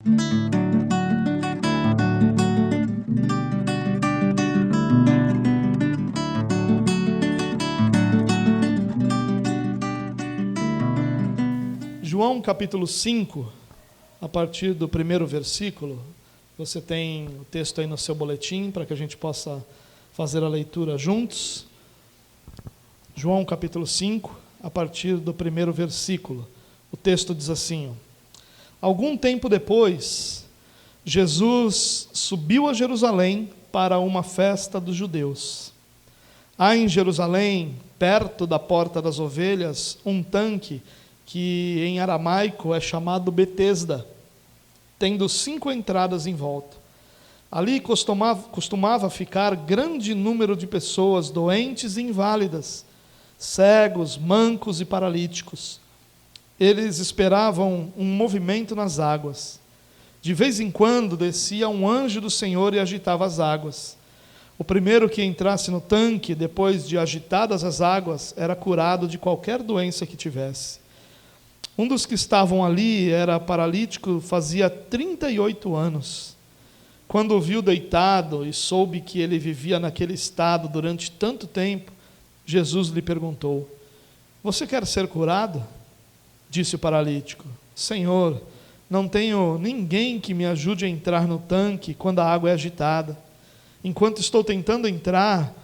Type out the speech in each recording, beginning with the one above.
João capítulo 5, a partir do primeiro versículo, você tem o texto aí no seu boletim, para que a gente possa fazer a leitura juntos. João capítulo 5, a partir do primeiro versículo. O texto diz assim: Algum tempo depois, Jesus subiu a Jerusalém para uma festa dos judeus. Há em Jerusalém, perto da Porta das Ovelhas, um tanque que em aramaico é chamado Betesda, tendo 5 entradas em volta. Ali costumava ficar grande número de pessoas doentes e inválidas, cegos, mancos e paralíticos. Eles esperavam um movimento nas águas. De vez em quando descia um anjo do Senhor e agitava as águas. O primeiro que entrasse no tanque, depois de agitadas as águas, era curado de qualquer doença que tivesse. Um dos que estavam ali era paralítico, fazia 38 anos. Quando o viu deitado e soube que ele vivia naquele estado durante tanto tempo, Jesus lhe perguntou: Você quer ser curado? Disse o paralítico: Senhor, não tenho ninguém que me ajude a entrar no tanque quando a água é agitada. Enquanto estou tentando entrar,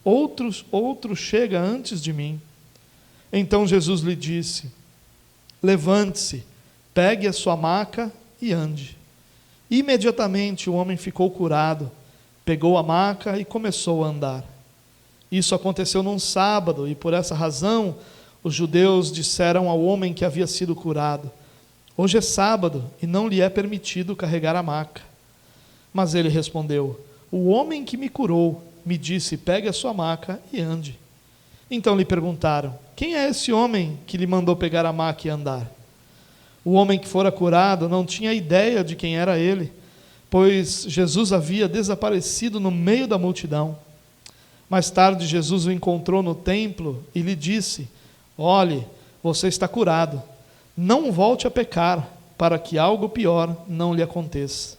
outro chega antes de mim. Então Jesus lhe disse: Levante-se, pegue a sua maca e ande. Imediatamente o homem ficou curado, pegou a maca e começou a andar. Isso aconteceu num sábado, e por essa razão os judeus disseram ao homem que havia sido curado: Hoje é sábado e não lhe é permitido carregar a maca. Mas ele respondeu: O homem que me curou me disse: Pegue a sua maca e ande. Então lhe perguntaram: Quem é esse homem que lhe mandou pegar a maca e andar? O homem que fora curado não tinha ideia de quem era ele, pois Jesus havia desaparecido no meio da multidão. Mais tarde Jesus o encontrou no templo e lhe disse: Olhe, você está curado. Não volte a pecar, para que algo pior não lhe aconteça.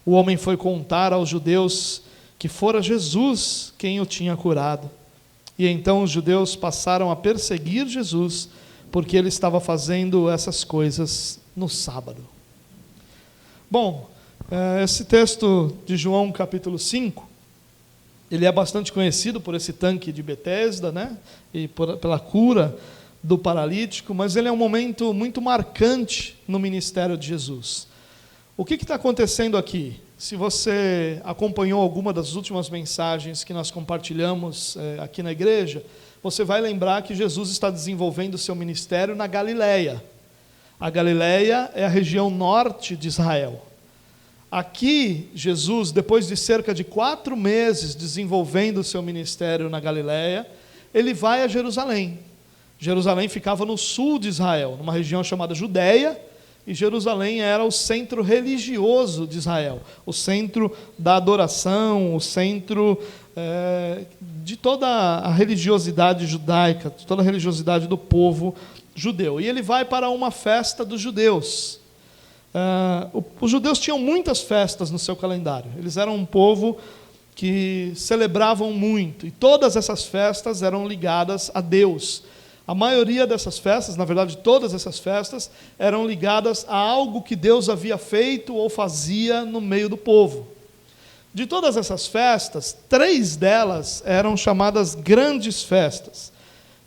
O homem foi contar aos judeus que fora Jesus quem o tinha curado. E então os judeus passaram a perseguir Jesus, porque ele estava fazendo essas coisas no sábado. Bom, esse texto de João capítulo 5, ele é bastante conhecido por esse tanque de Betesda, né? E pela cura do paralítico, mas ele é um momento muito marcante no ministério de Jesus. O que está acontecendo aqui? Se você acompanhou alguma das últimas mensagens que nós compartilhamos aqui na igreja, você vai lembrar que Jesus está desenvolvendo o seu ministério na Galileia. A Galileia é a região norte de Israel. Aqui, Jesus, depois de cerca de 4 meses desenvolvendo o seu ministério na Galileia, ele vai a Jerusalém. Jerusalém ficava no sul de Israel, numa região chamada Judeia, e Jerusalém era o centro religioso de Israel, o centro da adoração, o centro de toda a religiosidade judaica, de toda a religiosidade do povo judeu. E ele vai para uma festa dos judeus. Os judeus tinham muitas festas no seu calendário, eles eram um povo que celebravam muito, e todas essas festas eram ligadas a Deus. A maioria dessas festas, na verdade todas essas festas, eram ligadas a algo que Deus havia feito ou fazia no meio do povo. De todas essas festas, 3 delas eram chamadas grandes festas.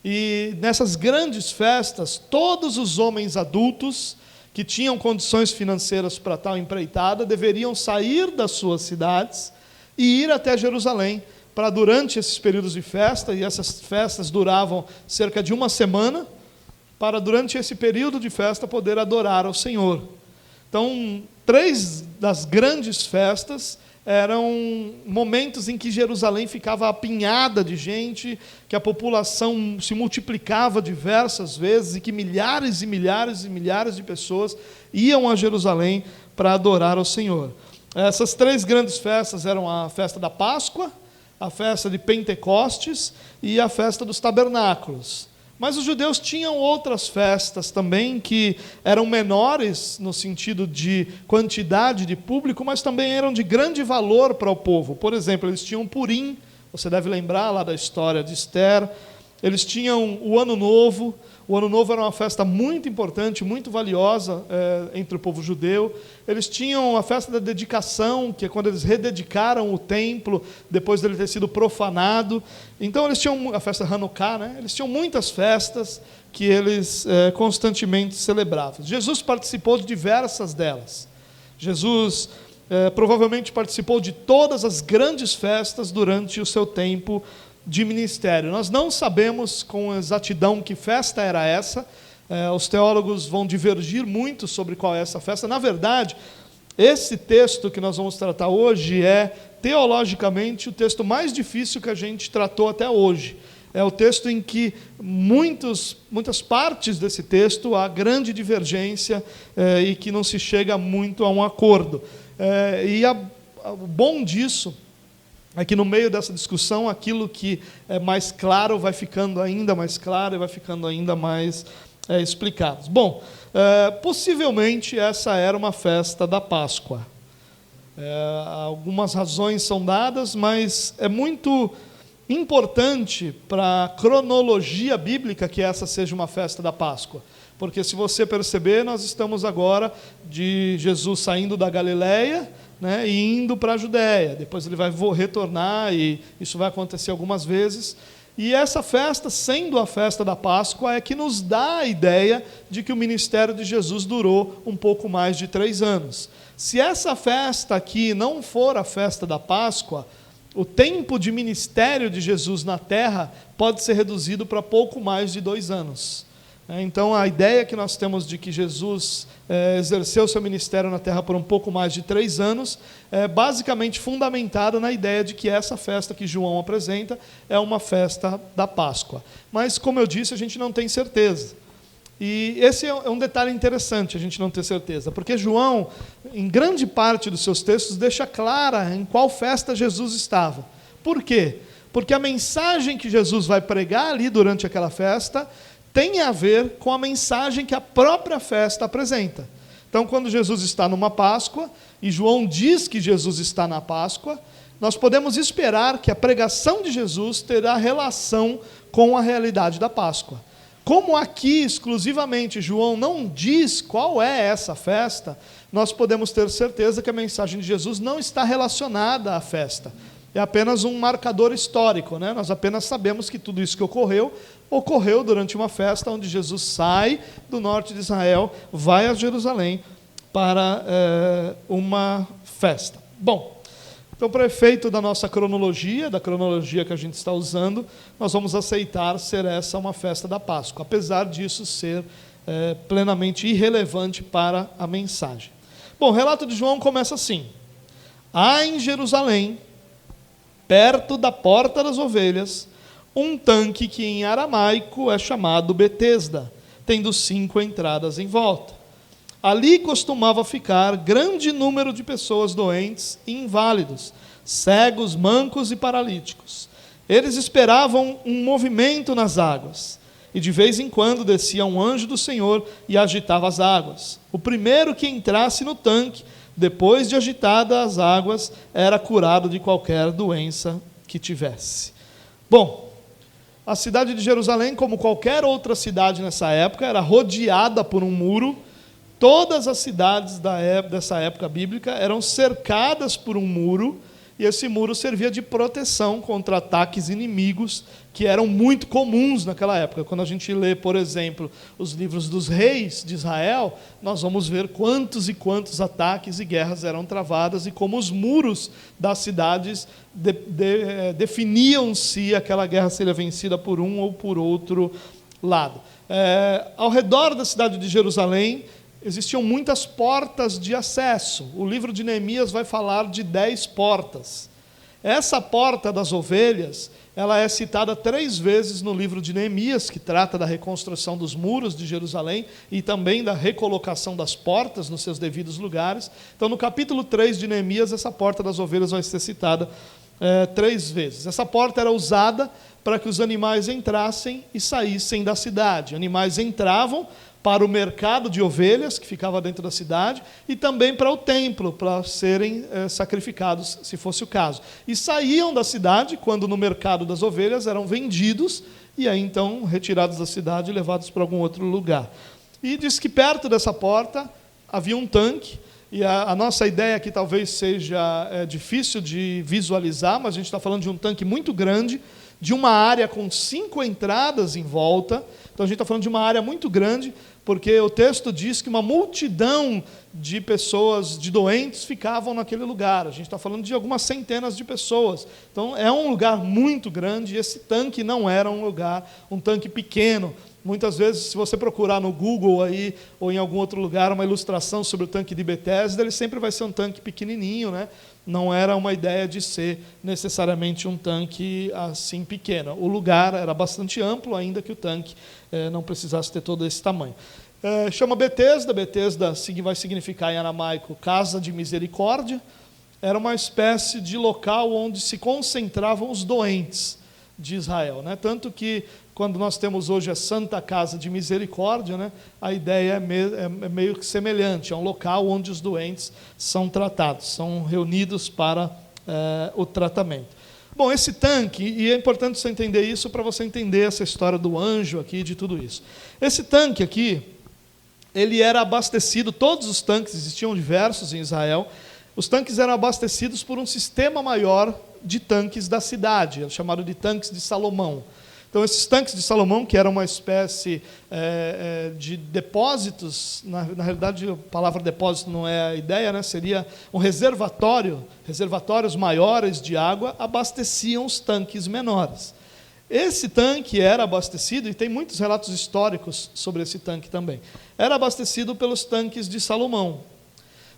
E nessas grandes festas, todos os homens adultos que tinham condições financeiras para tal empreitada deveriam sair das suas cidades e ir até Jerusalém, para durante esses períodos de festa, e essas festas duravam cerca de 1 semana, para durante esse período de festa poder adorar ao Senhor. Então, 3 das grandes festas eram momentos em que Jerusalém ficava apinhada de gente, que a população se multiplicava diversas vezes, e que milhares e milhares e milhares de pessoas iam a Jerusalém para adorar ao Senhor. Essas 3 grandes festas eram a festa da Páscoa, a festa de Pentecostes e a festa dos tabernáculos. Mas os judeus tinham outras festas também que eram menores no sentido de quantidade de público, mas também eram de grande valor para o povo. Por exemplo, eles tinham Purim, você deve lembrar lá da história de Esther. Eles tinham o Ano Novo. O Ano Novo era uma festa muito importante, muito valiosa entre o povo judeu. Eles tinham a festa da dedicação, que é quando eles rededicaram o templo, depois dele ter sido profanado. Então eles tinham a festa Hanukkah, né? Eles tinham muitas festas que eles constantemente celebravam. Jesus participou de diversas delas. Jesus provavelmente participou de todas as grandes festas durante o seu tempo de ministério. Nós não sabemos com exatidão que festa era essa. Os teólogos vão divergir muito sobre qual é essa festa. Na verdade, esse texto que nós vamos tratar hoje é, teologicamente, o texto mais difícil que a gente tratou até hoje. É o texto em que muitas partes desse texto há grande divergência e que não se chega muito a um acordo. O bom disso é que no meio dessa discussão, aquilo que é mais claro vai ficando ainda mais claro e vai ficando ainda mais explicado. Bom, possivelmente essa era uma festa da Páscoa. Algumas razões são dadas, mas é muito importante para a cronologia bíblica que essa seja uma festa da Páscoa. Porque se você perceber, nós estamos agora de Jesus saindo da Galileia, né, e indo para a Judéia. Depois ele vai retornar, e isso vai acontecer algumas vezes. E essa festa, sendo a festa da Páscoa, é que nos dá a ideia de que o ministério de Jesus durou um pouco mais de 3 anos. Se essa festa aqui não for a festa da Páscoa, o tempo de ministério de Jesus na terra pode ser reduzido para pouco mais de 2 anos. Então, a ideia que nós temos de que Jesus exerceu seu ministério na terra por um pouco mais de 3 anos é basicamente fundamentada na ideia de que essa festa que João apresenta é uma festa da Páscoa. Mas, como eu disse, a gente não tem certeza. E esse é um detalhe interessante, a gente não ter certeza, porque João, em grande parte dos seus textos, deixa clara em qual festa Jesus estava. Por quê? Porque a mensagem que Jesus vai pregar ali durante aquela festa tem a ver com a mensagem que a própria festa apresenta. Então, quando Jesus está numa Páscoa, e João diz que Jesus está na Páscoa, nós podemos esperar que a pregação de Jesus terá relação com a realidade da Páscoa. Como aqui, exclusivamente, João não diz qual é essa festa, nós podemos ter certeza que a mensagem de Jesus não está relacionada à festa. É apenas um marcador histórico, né? Nós apenas sabemos que tudo isso que ocorreu durante uma festa onde Jesus sai do norte de Israel, vai a Jerusalém para uma festa. Bom, então, para efeito da nossa cronologia, da cronologia que a gente está usando, nós vamos aceitar ser essa uma festa da Páscoa, apesar disso ser plenamente irrelevante para a mensagem. Bom, o relato de João começa assim: há em Jerusalém, perto da porta das ovelhas, um tanque que em aramaico é chamado Betesda, tendo 5 entradas em volta. Ali costumava ficar grande número de pessoas doentes e inválidos, cegos, mancos e paralíticos. Eles esperavam um movimento nas águas, e de vez em quando descia um anjo do Senhor e agitava as águas. O primeiro que entrasse no tanque, depois de agitadas as águas, era curado de qualquer doença que tivesse. Bom, a cidade de Jerusalém, como qualquer outra cidade nessa época, era rodeada por um muro. Todas as cidades dessa época bíblica eram cercadas por um muro, e esse muro servia de proteção contra ataques inimigos que eram muito comuns naquela época. Quando a gente lê, por exemplo, os livros dos reis de Israel, nós vamos ver quantos e quantos ataques e guerras eram travadas e como os muros das cidades definiam se aquela guerra seria vencida por um ou por outro lado. Ao redor da cidade de Jerusalém, existiam muitas portas de acesso. O livro de Neemias vai falar de 10 portas. Essa porta das ovelhas, ela é citada 3 vezes no livro de Neemias, que trata da reconstrução dos muros de Jerusalém e também da recolocação das portas nos seus devidos lugares. Então, no capítulo 3 de Neemias, essa porta das ovelhas vai ser citada 3 vezes. Essa porta era usada para que os animais entrassem e saíssem da cidade. Animais entravam para o mercado de ovelhas, que ficava dentro da cidade, e também para o templo, para serem sacrificados, se fosse o caso. E saíam da cidade, quando no mercado das ovelhas eram vendidos, e aí então retirados da cidade e levados para algum outro lugar. E diz que perto dessa porta havia um tanque, e a nossa ideia aqui talvez seja difícil de visualizar, mas a gente está falando de um tanque muito grande, de uma área com 5 entradas em volta. Então a gente está falando de uma área muito grande, porque o texto diz que uma multidão de pessoas, de doentes, ficavam naquele lugar. A gente está falando de algumas centenas de pessoas. Então é um lugar muito grande, e esse tanque não era um tanque pequeno. Muitas vezes, se você procurar no Google aí, ou em algum outro lugar, uma ilustração sobre o tanque de Betesda, ele sempre vai ser um tanque pequenininho, né? Não era uma ideia de ser necessariamente um tanque assim pequeno. O lugar era bastante amplo, ainda que o tanque não precisasse ter todo esse tamanho. Chama Betesda. Betesda vai significar em aramaico casa de misericórdia. Era uma espécie de local onde se concentravam os doentes de Israel, né? Tanto que quando nós temos hoje a Santa Casa de Misericórdia, né, a ideia é meio que semelhante, é um local onde os doentes são tratados, são reunidos para o tratamento. Bom, esse tanque, e é importante você entender isso para você entender essa história do anjo aqui, de tudo isso. Esse tanque aqui, ele era abastecido, todos os tanques, existiam diversos em Israel, os tanques eram abastecidos por um sistema maior de tanques da cidade, chamado de tanques de Salomão. Então, esses tanques de Salomão, que eram uma espécie de depósitos, na realidade, a palavra depósito não é a ideia, né? Seria um reservatórios maiores de água, abasteciam os tanques menores. Esse tanque era abastecido, e tem muitos relatos históricos sobre esse tanque também, era abastecido pelos tanques de Salomão.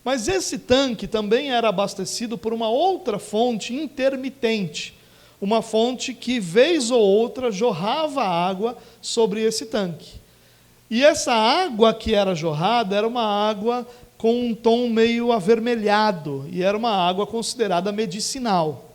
Mas esse tanque também era abastecido por uma outra fonte intermitente, uma fonte que, vez ou outra, jorrava água sobre esse tanque. E essa água que era jorrada era uma água com um tom meio avermelhado, e era uma água considerada medicinal.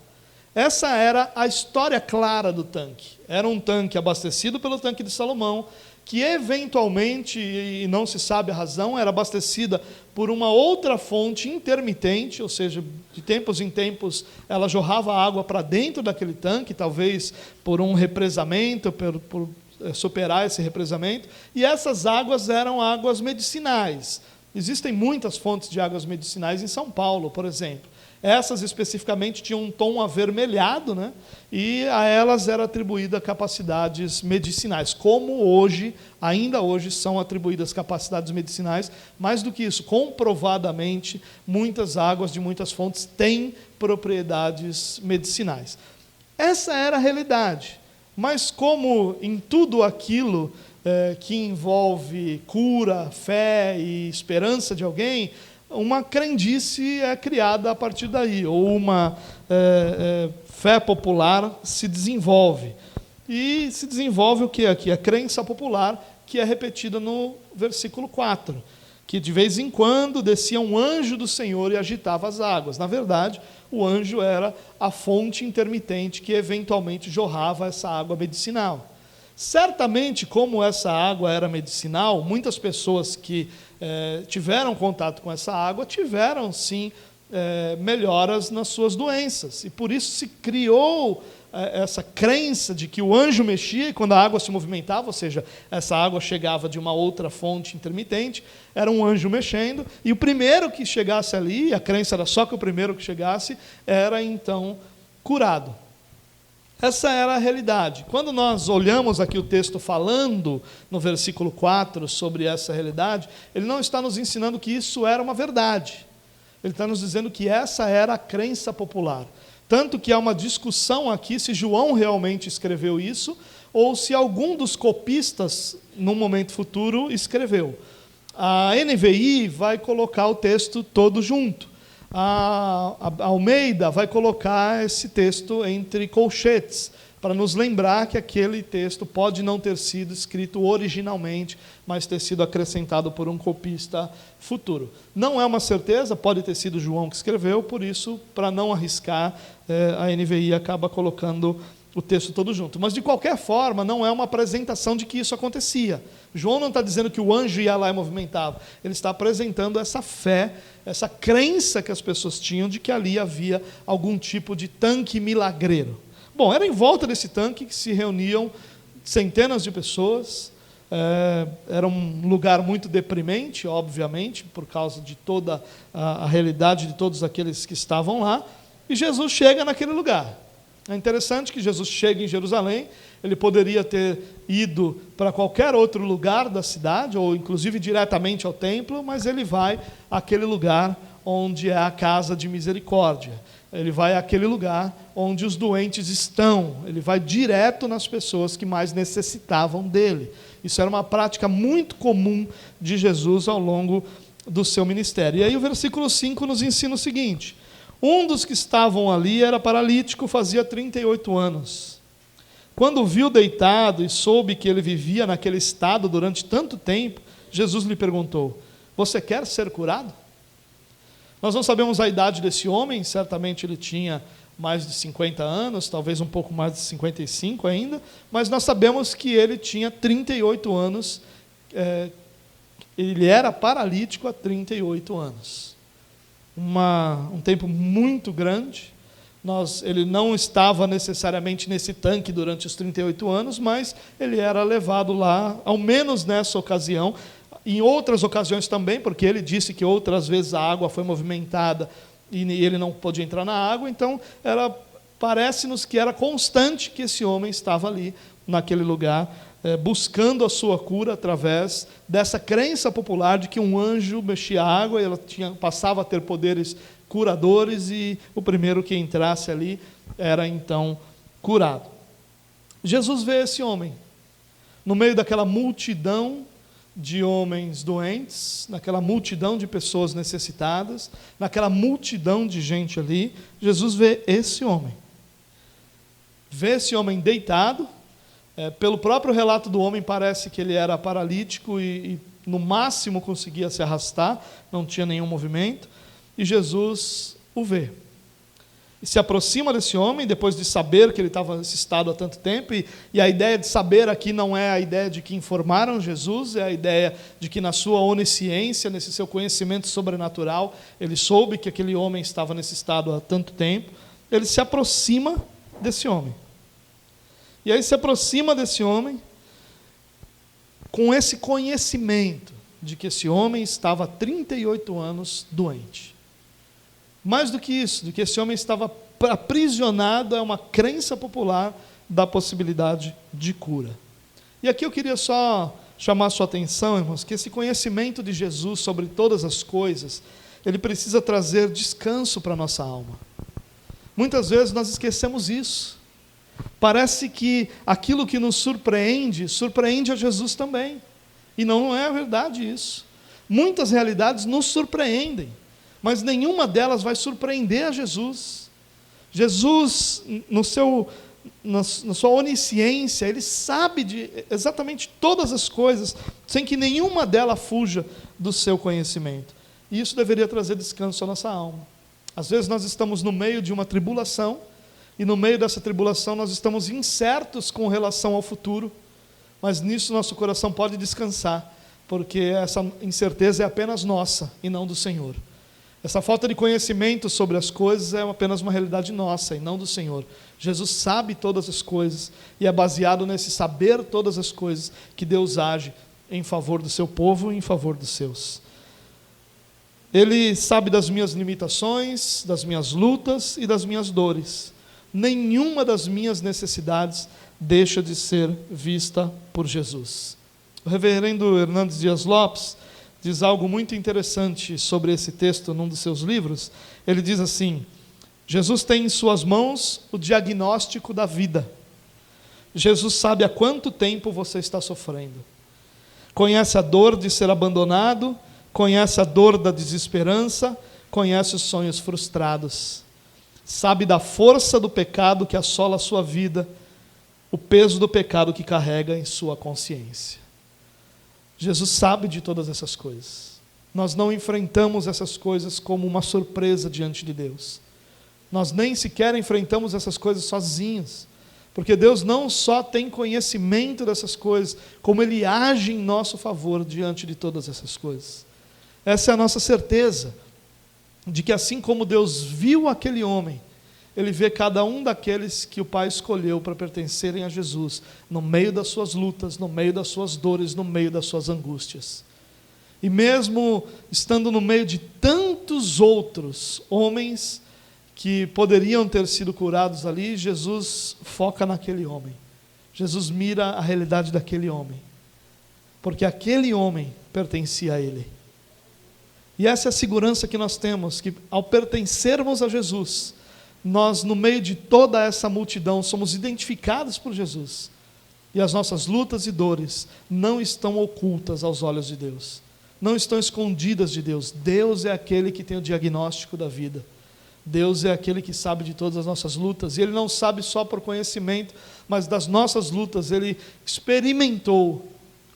Essa era a história clara do tanque. Era um tanque abastecido pelo tanque de Salomão, que eventualmente, e não se sabe a razão, era abastecida por uma outra fonte intermitente, ou seja, de tempos em tempos ela jorrava água para dentro daquele tanque, talvez por um represamento, por superar esse represamento, e essas águas eram águas medicinais. Existem muitas fontes de águas medicinais em São Paulo, por exemplo. Essas especificamente tinham um tom avermelhado, né? E a elas era atribuída capacidades medicinais, como hoje, ainda hoje, são atribuídas capacidades medicinais. Mais do que isso, comprovadamente, muitas águas de muitas fontes têm propriedades medicinais. Essa era a realidade. Mas como em tudo aquilo que envolve cura, fé e esperança de alguém, uma crendice é criada a partir daí, ou uma fé popular se desenvolve. E se desenvolve o que aqui? A crença popular, que é repetida no versículo 4, que de vez em quando descia um anjo do Senhor e agitava as águas. Na verdade, o anjo era a fonte intermitente que eventualmente jorrava essa água medicinal. Certamente, como essa água era medicinal, muitas pessoas que tiveram contato com essa água tiveram, sim, melhoras nas suas doenças. E por isso se criou essa crença de que o anjo mexia e quando a água se movimentava, ou seja, essa água chegava de uma outra fonte intermitente, era um anjo mexendo, e o primeiro que chegasse ali, a crença era só que o primeiro que chegasse, era então curado. Essa era a realidade. Quando nós olhamos aqui o texto falando no versículo 4 sobre essa realidade, ele não está nos ensinando que isso era uma verdade. Ele está nos dizendo que essa era a crença popular. Tanto que há uma discussão aqui se João realmente escreveu isso ou se algum dos copistas, num momento futuro, escreveu. A NVI vai colocar o texto todo junto. A Almeida vai colocar esse texto entre colchetes, para nos lembrar que aquele texto pode não ter sido escrito originalmente, mas ter sido acrescentado por um copista futuro. Não é uma certeza, pode ter sido João que escreveu, por isso, para não arriscar, a NVI acaba colocando o texto todo junto. Mas, de qualquer forma, não é uma apresentação de que isso acontecia. João não está dizendo que o anjo ia lá e movimentava. Ele está apresentando essa fé, essa crença que as pessoas tinham de que ali havia algum tipo de tanque milagreiro. Bom, era em volta desse tanque que se reuniam centenas de pessoas. Era um lugar muito deprimente, obviamente, por causa de toda a realidade de todos aqueles que estavam lá. E Jesus chega naquele lugar. É interessante que Jesus chega em Jerusalém. Ele poderia ter ido para qualquer outro lugar da cidade, ou inclusive diretamente ao templo, mas ele vai àquele lugar onde é a casa de misericórdia. Ele vai àquele lugar onde os doentes estão. Ele vai direto nas pessoas que mais necessitavam dele. Isso era uma prática muito comum de Jesus ao longo do seu ministério. E aí o versículo 5 nos ensina o seguinte: um dos que estavam ali era paralítico, fazia 38 anos. Quando o viu deitado e soube que ele vivia naquele estado durante tanto tempo, Jesus lhe perguntou: você quer ser curado? Nós não sabemos a idade desse homem, certamente ele tinha mais de 50 anos, talvez um pouco mais de 55 ainda, mas nós sabemos que ele tinha 38 anos, ele era paralítico há 38 anos. Um tempo muito grande. Ele não estava necessariamente nesse tanque durante os 38 anos, mas ele era levado lá, ao menos nessa ocasião, em outras ocasiões também, porque ele disse que outras vezes a água foi movimentada e ele não podia entrar na água, então parece-nos que era constante que esse homem estava ali, naquele lugar, buscando a sua cura através dessa crença popular de que um anjo mexia a água e ela passava a ter poderes curadores e o primeiro que entrasse ali era então curado. Jesus vê esse homem no meio daquela multidão de homens doentes, naquela multidão de pessoas necessitadas, naquela multidão de gente ali. Jesus vê esse homem deitado. Pelo próprio relato do homem, parece que ele era paralítico e no máximo conseguia se arrastar, não tinha nenhum movimento, e Jesus o vê. E se aproxima desse homem, depois de saber que ele estava nesse estado há tanto tempo, e a ideia de saber aqui não é a ideia de que informaram Jesus, é a ideia de que na sua onisciência, nesse seu conhecimento sobrenatural, ele soube que aquele homem estava nesse estado há tanto tempo. Ele se aproxima desse homem. E aí se aproxima desse homem com esse conhecimento de que esse homem estava há 38 anos doente. Mais do que isso, de que esse homem estava aprisionado a uma crença popular da possibilidade de cura. E aqui eu queria só chamar a sua atenção, irmãos, que esse conhecimento de Jesus sobre todas as coisas, ele precisa trazer descanso para a nossa alma. Muitas vezes nós esquecemos isso. Parece que aquilo que nos surpreende a Jesus também. E não é verdade isso. Muitas realidades nos surpreendem, mas nenhuma delas vai surpreender a Jesus. Jesus, na sua onisciência, ele sabe de exatamente todas as coisas, sem que nenhuma delas fuja do seu conhecimento. E isso deveria trazer descanso à nossa alma. Às vezes nós estamos no meio de uma tribulação, e no meio dessa tribulação nós estamos incertos com relação ao futuro, mas nisso nosso coração pode descansar, porque essa incerteza é apenas nossa e não do Senhor. Essa falta de conhecimento sobre as coisas é apenas uma realidade nossa e não do Senhor. Jesus sabe todas as coisas e é baseado nesse saber todas as coisas que Deus age em favor do seu povo e em favor dos seus. Ele sabe das minhas limitações, das minhas lutas e das minhas dores. Nenhuma das minhas necessidades deixa de ser vista por Jesus. O reverendo Hernandes Dias Lopes diz algo muito interessante sobre esse texto num dos seus livros. Ele diz assim: Jesus tem em suas mãos o diagnóstico da vida. Jesus sabe há quanto tempo você está sofrendo. Conhece a dor de ser abandonado, conhece a dor da desesperança, conhece os sonhos frustrados. Sabe da força do pecado que assola a sua vida o peso do pecado que carrega em sua consciência. Jesus sabe de todas essas coisas. Nós não enfrentamos essas coisas como uma surpresa diante de Deus. Nós nem sequer enfrentamos essas coisas sozinhos, porque Deus não só tem conhecimento dessas coisas, como Ele age em nosso favor diante de todas essas coisas. Essa é a nossa certeza, de que assim como Deus viu aquele homem, Ele vê cada um daqueles que o Pai escolheu para pertencerem a Jesus, no meio das suas lutas, no meio das suas dores, no meio das suas angústias. E mesmo estando no meio de tantos outros homens que poderiam ter sido curados ali, Jesus foca naquele homem. Jesus mira a realidade daquele homem, porque aquele homem pertencia a Ele. E essa é a segurança que nós temos, que ao pertencermos a Jesus, nós, no meio de toda essa multidão, somos identificados por Jesus. E as nossas lutas e dores não estão ocultas aos olhos de Deus, não estão escondidas de Deus. Deus é aquele que tem o diagnóstico da vida. Deus é aquele que sabe de todas as nossas lutas, e Ele não sabe só por conhecimento, mas das nossas lutas, Ele experimentou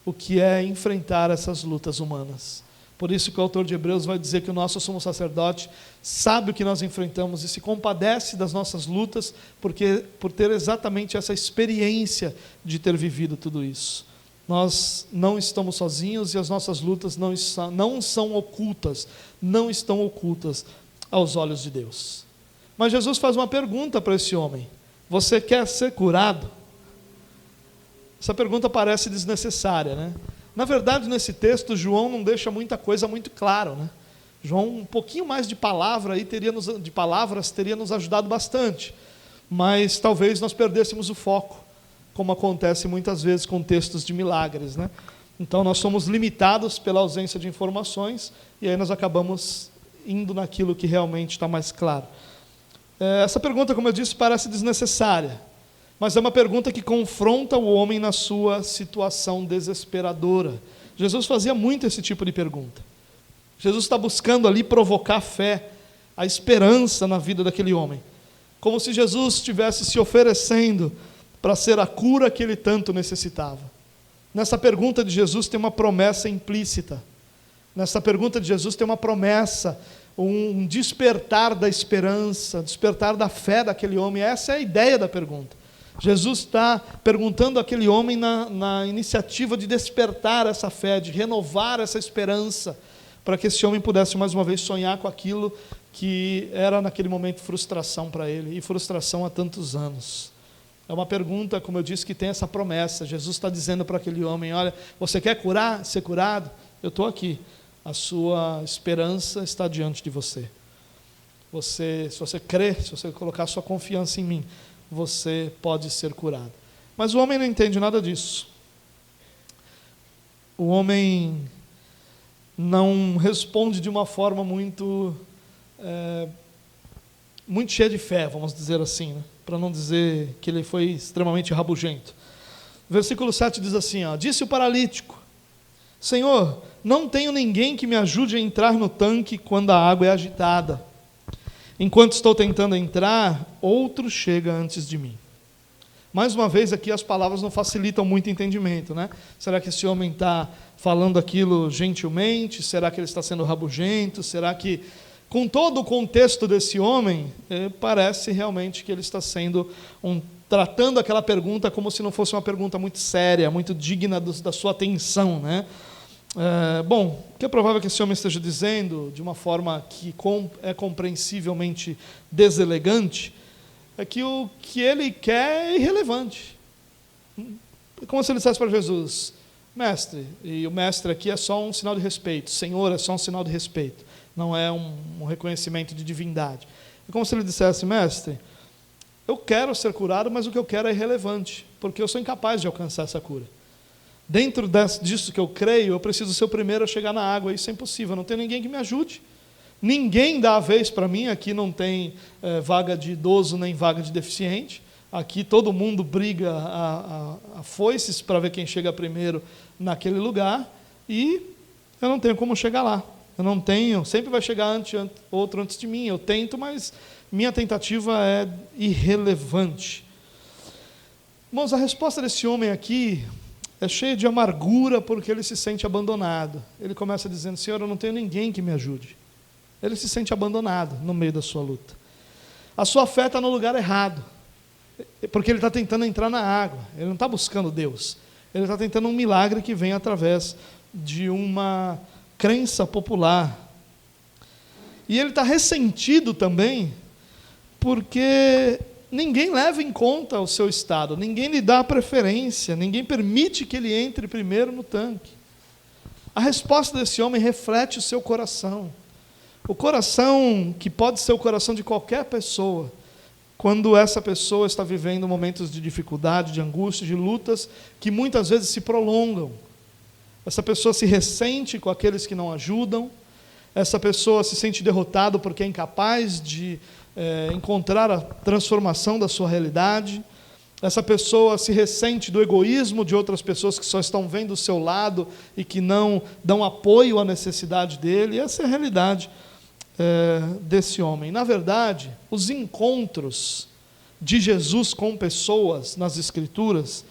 o que é enfrentar essas lutas humanas. Por isso que o autor de Hebreus vai dizer que o nosso sumo sacerdote sabe o que nós enfrentamos e se compadece das nossas lutas, porque por ter exatamente essa experiência de ter vivido tudo isso. Nós não estamos sozinhos e as nossas lutas não são ocultas, não estão ocultas aos olhos de Deus. Mas Jesus faz uma pergunta para esse homem: você quer ser curado? Essa pergunta parece desnecessária, né? Na verdade, nesse texto, João não deixa muita coisa muito claro, né? João, um pouquinho mais de palavras teria nos ajudado bastante, mas talvez nós perdêssemos o foco, como acontece muitas vezes com textos de milagres, né? Então nós somos limitados pela ausência de informações, e aí nós acabamos indo naquilo que realmente está mais claro. Essa pergunta, como eu disse, parece desnecessária, mas é uma pergunta que confronta o homem na sua situação desesperadora. Jesus fazia muito esse tipo de pergunta. Jesus está buscando ali provocar a fé, a esperança na vida daquele homem, como se Jesus estivesse se oferecendo para ser a cura que ele tanto necessitava. Nessa pergunta de Jesus tem uma promessa implícita. Nessa pergunta de Jesus tem uma promessa, um despertar da esperança, despertar da fé daquele homem. Essa é a ideia da pergunta. Jesus está perguntando àquele homem na iniciativa de despertar essa fé, de renovar essa esperança, para que esse homem pudesse mais uma vez sonhar com aquilo que era naquele momento frustração para ele, e frustração há tantos anos. É uma pergunta, como eu disse, que tem essa promessa. Jesus está dizendo para aquele homem: olha, você quer ser curado? Eu estou aqui, a sua esperança está diante de você. Se você crer, se você colocar a sua confiança em mim, você pode ser curado. Mas o homem não entende nada disso. O homem não responde de uma forma muito cheia de fé, vamos dizer assim, né? Para não dizer que ele foi extremamente rabugento. Versículo 7 diz assim, disse o paralítico: Senhor, não tenho ninguém que me ajude a entrar no tanque quando a água é agitada. Enquanto estou tentando entrar, outro chega antes de mim. Mais uma vez aqui as palavras não facilitam muito o entendimento, né? Será que esse homem está falando aquilo gentilmente? Será que ele está sendo rabugento? Será que, com todo o contexto desse homem, parece realmente que ele está tratando aquela pergunta como se não fosse uma pergunta muito séria, muito digna da sua atenção, né? Bom, o que é provável que esse homem esteja dizendo, de uma forma que é compreensivelmente deselegante, é que o que ele quer é irrelevante. Como se ele dissesse para Jesus: mestre, e o mestre aqui é só um sinal de respeito, Senhor é só um sinal de respeito, não é um reconhecimento de divindade. É como se ele dissesse: mestre, eu quero ser curado, mas o que eu quero é irrelevante, porque eu sou incapaz de alcançar essa cura. Dentro disso que eu creio, eu preciso ser o primeiro a chegar na água. Isso é impossível, não tem ninguém que me ajude. Ninguém dá a vez para mim. Aqui não tem vaga de idoso nem vaga de deficiente. Aqui todo mundo briga a foices para ver quem chega primeiro naquele lugar, e eu não tenho como chegar lá. Eu não tenho, sempre vai chegar outro antes de mim. Eu tento, mas minha tentativa é irrelevante. Irmãos, a resposta desse homem aqui é cheia de amargura porque ele se sente abandonado. Ele começa dizendo: Senhor, eu não tenho ninguém que me ajude. Ele se sente abandonado no meio da sua luta. A sua fé está no lugar errado, porque ele está tentando entrar na água. Ele não está buscando Deus. Ele está tentando um milagre que vem através de uma crença popular. E ele está ressentido também porque ninguém leva em conta o seu estado, ninguém lhe dá preferência, ninguém permite que ele entre primeiro no tanque. A resposta desse homem reflete o seu coração. O coração que pode ser o coração de qualquer pessoa, quando essa pessoa está vivendo momentos de dificuldade, de angústia, de lutas, que muitas vezes se prolongam. Essa pessoa se ressente com aqueles que não ajudam, essa pessoa se sente derrotada porque é incapaz de encontrar a transformação da sua realidade. Essa pessoa se ressente do egoísmo de outras pessoas que só estão vendo o seu lado e que não dão apoio à necessidade dele. Essa é a realidade desse homem. Na verdade, os encontros de Jesus com pessoas nas Escrituras,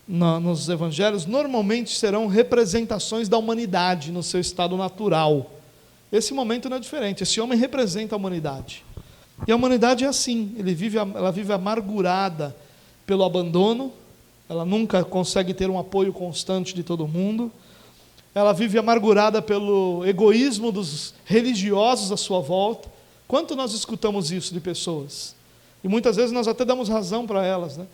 nos Evangelhos, normalmente serão representações da humanidade no seu estado natural. Esse momento não é diferente. Esse homem representa a humanidade. E a humanidade é assim, ela vive amargurada pelo abandono, ela nunca consegue ter um apoio constante de todo mundo, ela vive amargurada pelo egoísmo dos religiosos à sua volta. Quanto nós escutamos isso de pessoas? E muitas vezes nós até damos razão para elas, né?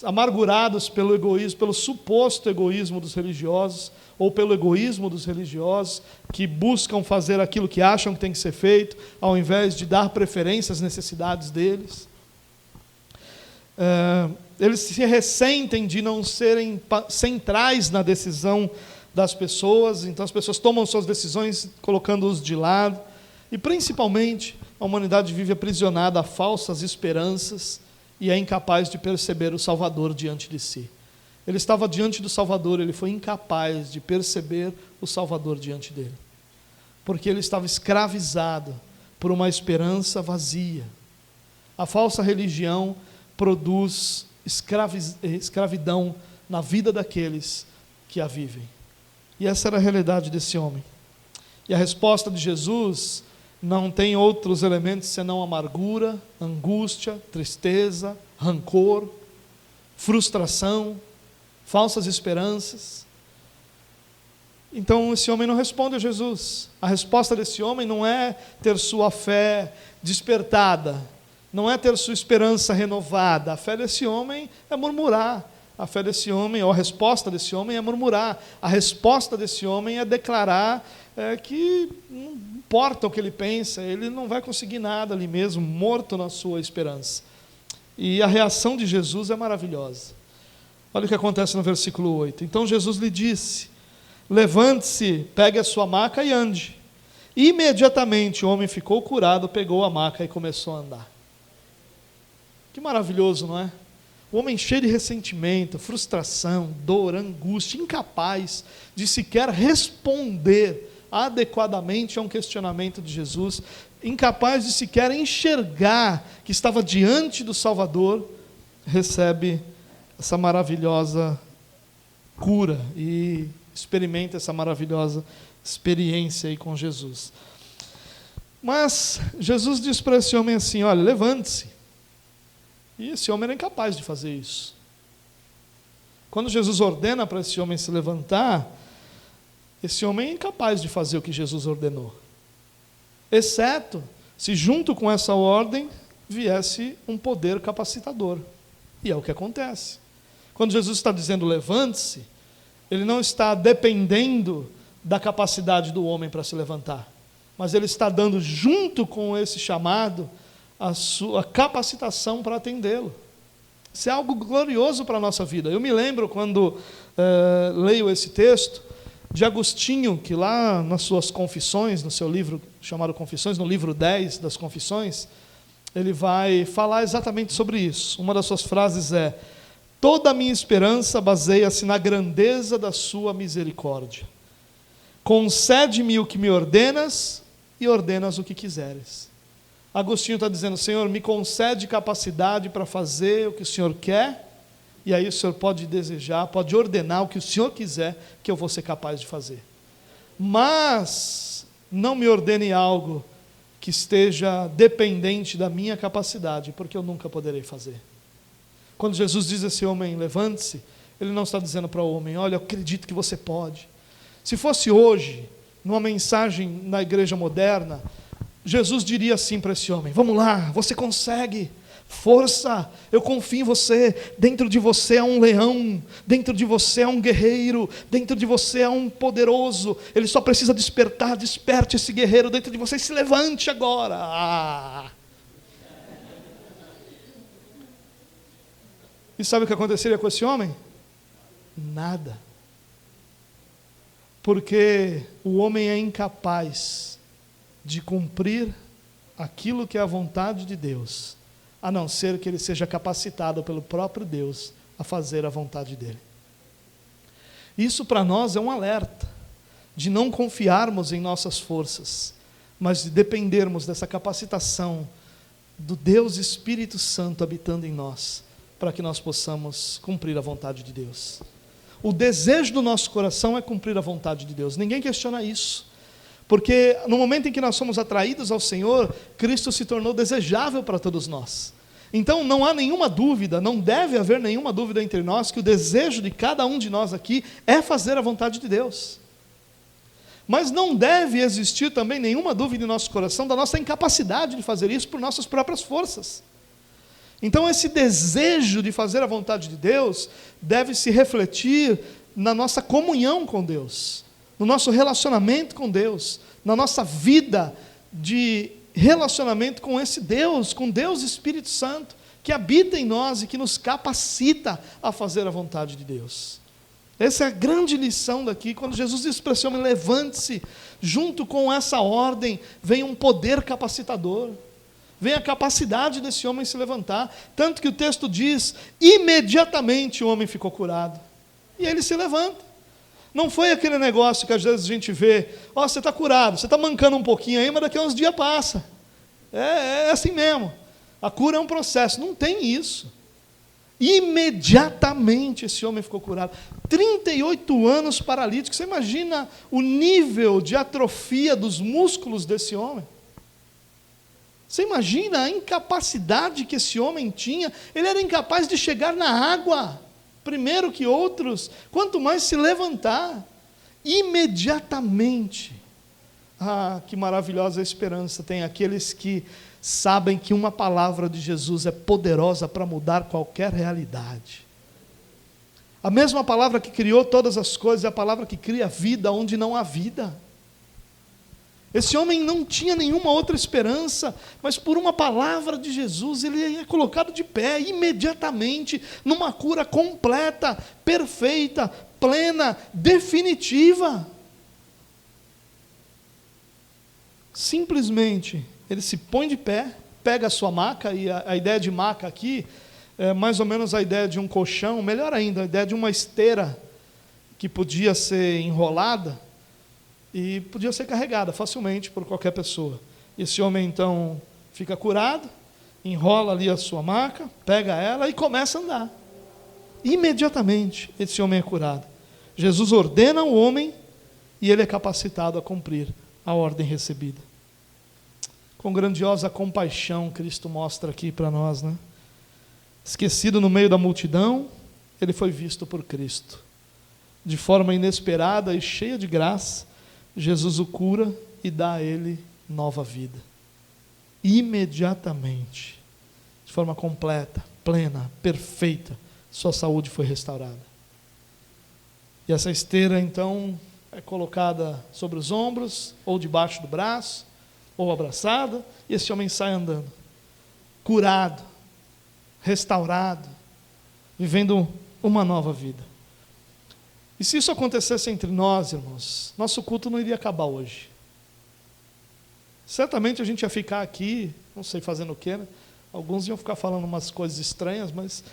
Amargurados pelo egoísmo, pelo suposto egoísmo dos religiosos, ou pelo egoísmo dos religiosos, que buscam fazer aquilo que acham que tem que ser feito, ao invés de dar preferência às necessidades deles. Eles se ressentem de não serem centrais na decisão das pessoas, então as pessoas tomam suas decisões colocando-os de lado, e principalmente a humanidade vive aprisionada a falsas esperanças e é incapaz de perceber o Salvador diante de si. Ele estava diante do Salvador, ele foi incapaz de perceber o Salvador diante dele, porque ele estava escravizado por uma esperança vazia. A falsa religião produz escravidão na vida daqueles que a vivem. E essa era a realidade desse homem. E a resposta de Jesus não tem outros elementos senão amargura, angústia, tristeza, rancor, frustração, falsas esperanças. Então esse homem não responde a Jesus. A resposta desse homem não é ter sua fé despertada, não é ter sua esperança renovada. A fé desse homem é murmurar. A fé desse homem, ou a resposta desse homem é murmurar. A resposta desse homem é declarar que não importa o que ele pensa, ele não vai conseguir nada ali mesmo, morto na sua esperança. E a reação de Jesus é maravilhosa. Olha o que acontece no versículo 8. Então Jesus lhe disse: levante-se, pegue a sua maca e ande. Imediatamente o homem ficou curado, pegou a maca e começou a andar. Que maravilhoso, não é? O homem cheio de ressentimento, frustração, dor, angústia, incapaz de sequer responder adequadamente a um questionamento de Jesus, incapaz de sequer enxergar que estava diante do Salvador, recebe essa maravilhosa cura e experimenta essa maravilhosa experiência aí com Jesus. Mas Jesus diz para esse homem assim: olha, levante-se. E esse homem era incapaz de fazer isso. Quando Jesus ordena para esse homem se levantar, esse homem é incapaz de fazer o que Jesus ordenou, exceto se junto com essa ordem viesse um poder capacitador. E é o que acontece. Quando Jesus está dizendo levante-se, ele não está dependendo da capacidade do homem para se levantar, mas ele está dando junto com esse chamado a sua capacitação para atendê-lo. Isso é algo glorioso para a nossa vida. Eu me lembro quando leio esse texto de Agostinho, que lá nas suas Confissões, no seu livro chamado Confissões, no livro 10 das Confissões, ele vai falar exatamente sobre isso. Uma das suas frases é: toda a minha esperança baseia-se na grandeza da sua misericórdia. Concede-me o que me ordenas e ordenas o que quiseres. Agostinho está dizendo: Senhor, me concede capacidade para fazer o que o Senhor quer E aí o Senhor pode desejar, pode ordenar o que o Senhor quiser, que eu vou ser capaz de fazer. Mas não me ordene algo que esteja dependente da minha capacidade, porque eu nunca poderei fazer. Quando Jesus diz a esse homem, levante-se, Ele não está dizendo para o homem, olha, eu acredito que você pode. Se fosse hoje, numa mensagem na igreja moderna, Jesus diria assim para esse homem, vamos lá, você consegue, força, eu confio em você, dentro de você há um leão, dentro de você há um guerreiro, dentro de você há um poderoso, ele só precisa despertar, desperte esse guerreiro dentro de você e se levante agora. E sabe o que aconteceria com esse homem? Nada. Porque o homem é incapaz de cumprir aquilo que é a vontade de Deus, a não ser que ele seja capacitado pelo próprio Deus a fazer a vontade dele. Isso para nós é um alerta, de não confiarmos em nossas forças, mas de dependermos dessa capacitação do Deus Espírito Santo habitando em nós, para que nós possamos cumprir a vontade de Deus. O desejo do nosso coração é cumprir a vontade de Deus, ninguém questiona isso. Porque no momento em que nós somos atraídos ao Senhor, Cristo se tornou desejável para todos nós. Então não há nenhuma dúvida, não deve haver nenhuma dúvida entre nós, que o desejo de cada um de nós aqui é fazer a vontade de Deus. Mas não deve existir também nenhuma dúvida em nosso coração da nossa incapacidade de fazer isso por nossas próprias forças. Então esse desejo de fazer a vontade de Deus deve se refletir na nossa comunhão com Deus, no nosso relacionamento com Deus, na nossa vida de relacionamento com esse Deus, com Deus Espírito Santo, que habita em nós e que nos capacita a fazer a vontade de Deus. Essa é a grande lição daqui, quando Jesus diz para esse homem, levante-se, junto com essa ordem, vem um poder capacitador, vem a capacidade desse homem se levantar, tanto que o texto diz, imediatamente o homem ficou curado, e ele se levanta. Não foi aquele negócio que às vezes a gente vê, ó, você está curado, você está mancando um pouquinho aí, mas daqui a uns dias passa. É assim mesmo. A cura é um processo, não tem isso. Imediatamente esse homem ficou curado. 38 anos paralítico, você imagina o nível de atrofia dos músculos desse homem? Você imagina a incapacidade que esse homem tinha? Ele era incapaz de chegar na água primeiro que outros, quanto mais se levantar, imediatamente. Ah, que maravilhosa esperança tem aqueles que sabem que uma palavra de Jesus é poderosa para mudar qualquer realidade. A mesma palavra que criou todas as coisas é a palavra que cria vida onde não há vida. Esse homem não tinha nenhuma outra esperança, mas por uma palavra de Jesus, ele é colocado de pé imediatamente, numa cura completa, perfeita, plena, definitiva. Simplesmente, ele se põe de pé, pega a sua maca, e a ideia de maca aqui é mais ou menos a ideia de um colchão, melhor ainda, a ideia de uma esteira que podia ser enrolada, e podia ser carregada facilmente por qualquer pessoa. Esse homem então fica curado, enrola ali a sua maca, pega ela e começa a andar. Imediatamente esse homem é curado. Jesus ordena ao homem e ele é capacitado a cumprir a ordem recebida. Com grandiosa compaixão, Cristo mostra aqui para nós, né? Esquecido no meio da multidão, ele foi visto por Cristo. De forma inesperada e cheia de graça, Jesus o cura e dá a ele nova vida. Imediatamente, de forma completa, plena, perfeita, sua saúde foi restaurada. E essa esteira, então, é colocada sobre os ombros, ou debaixo do braço, ou abraçada, e esse homem sai andando, curado, restaurado, vivendo uma nova vida. E se isso acontecesse entre nós, irmãos, nosso culto não iria acabar hoje. Certamente a gente ia ficar aqui, não sei fazendo o quê, né? Alguns iam ficar falando umas coisas estranhas, mas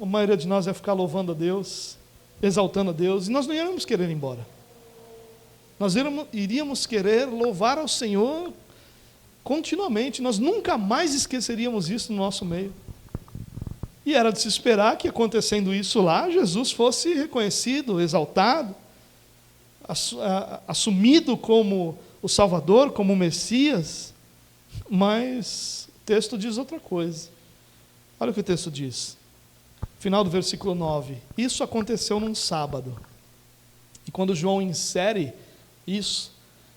a maioria de nós ia ficar louvando a Deus, exaltando a Deus, e nós não iríamos querer ir embora. Nós iríamos querer louvar ao Senhor continuamente, nós nunca mais esqueceríamos isso no nosso meio. E era de se esperar que, acontecendo isso lá, Jesus fosse reconhecido, exaltado, assumido como o Salvador, como o Messias, mas o texto diz outra coisa. Olha o que o texto diz. Final do versículo 9. Isso aconteceu num sábado. E quando João insere isso,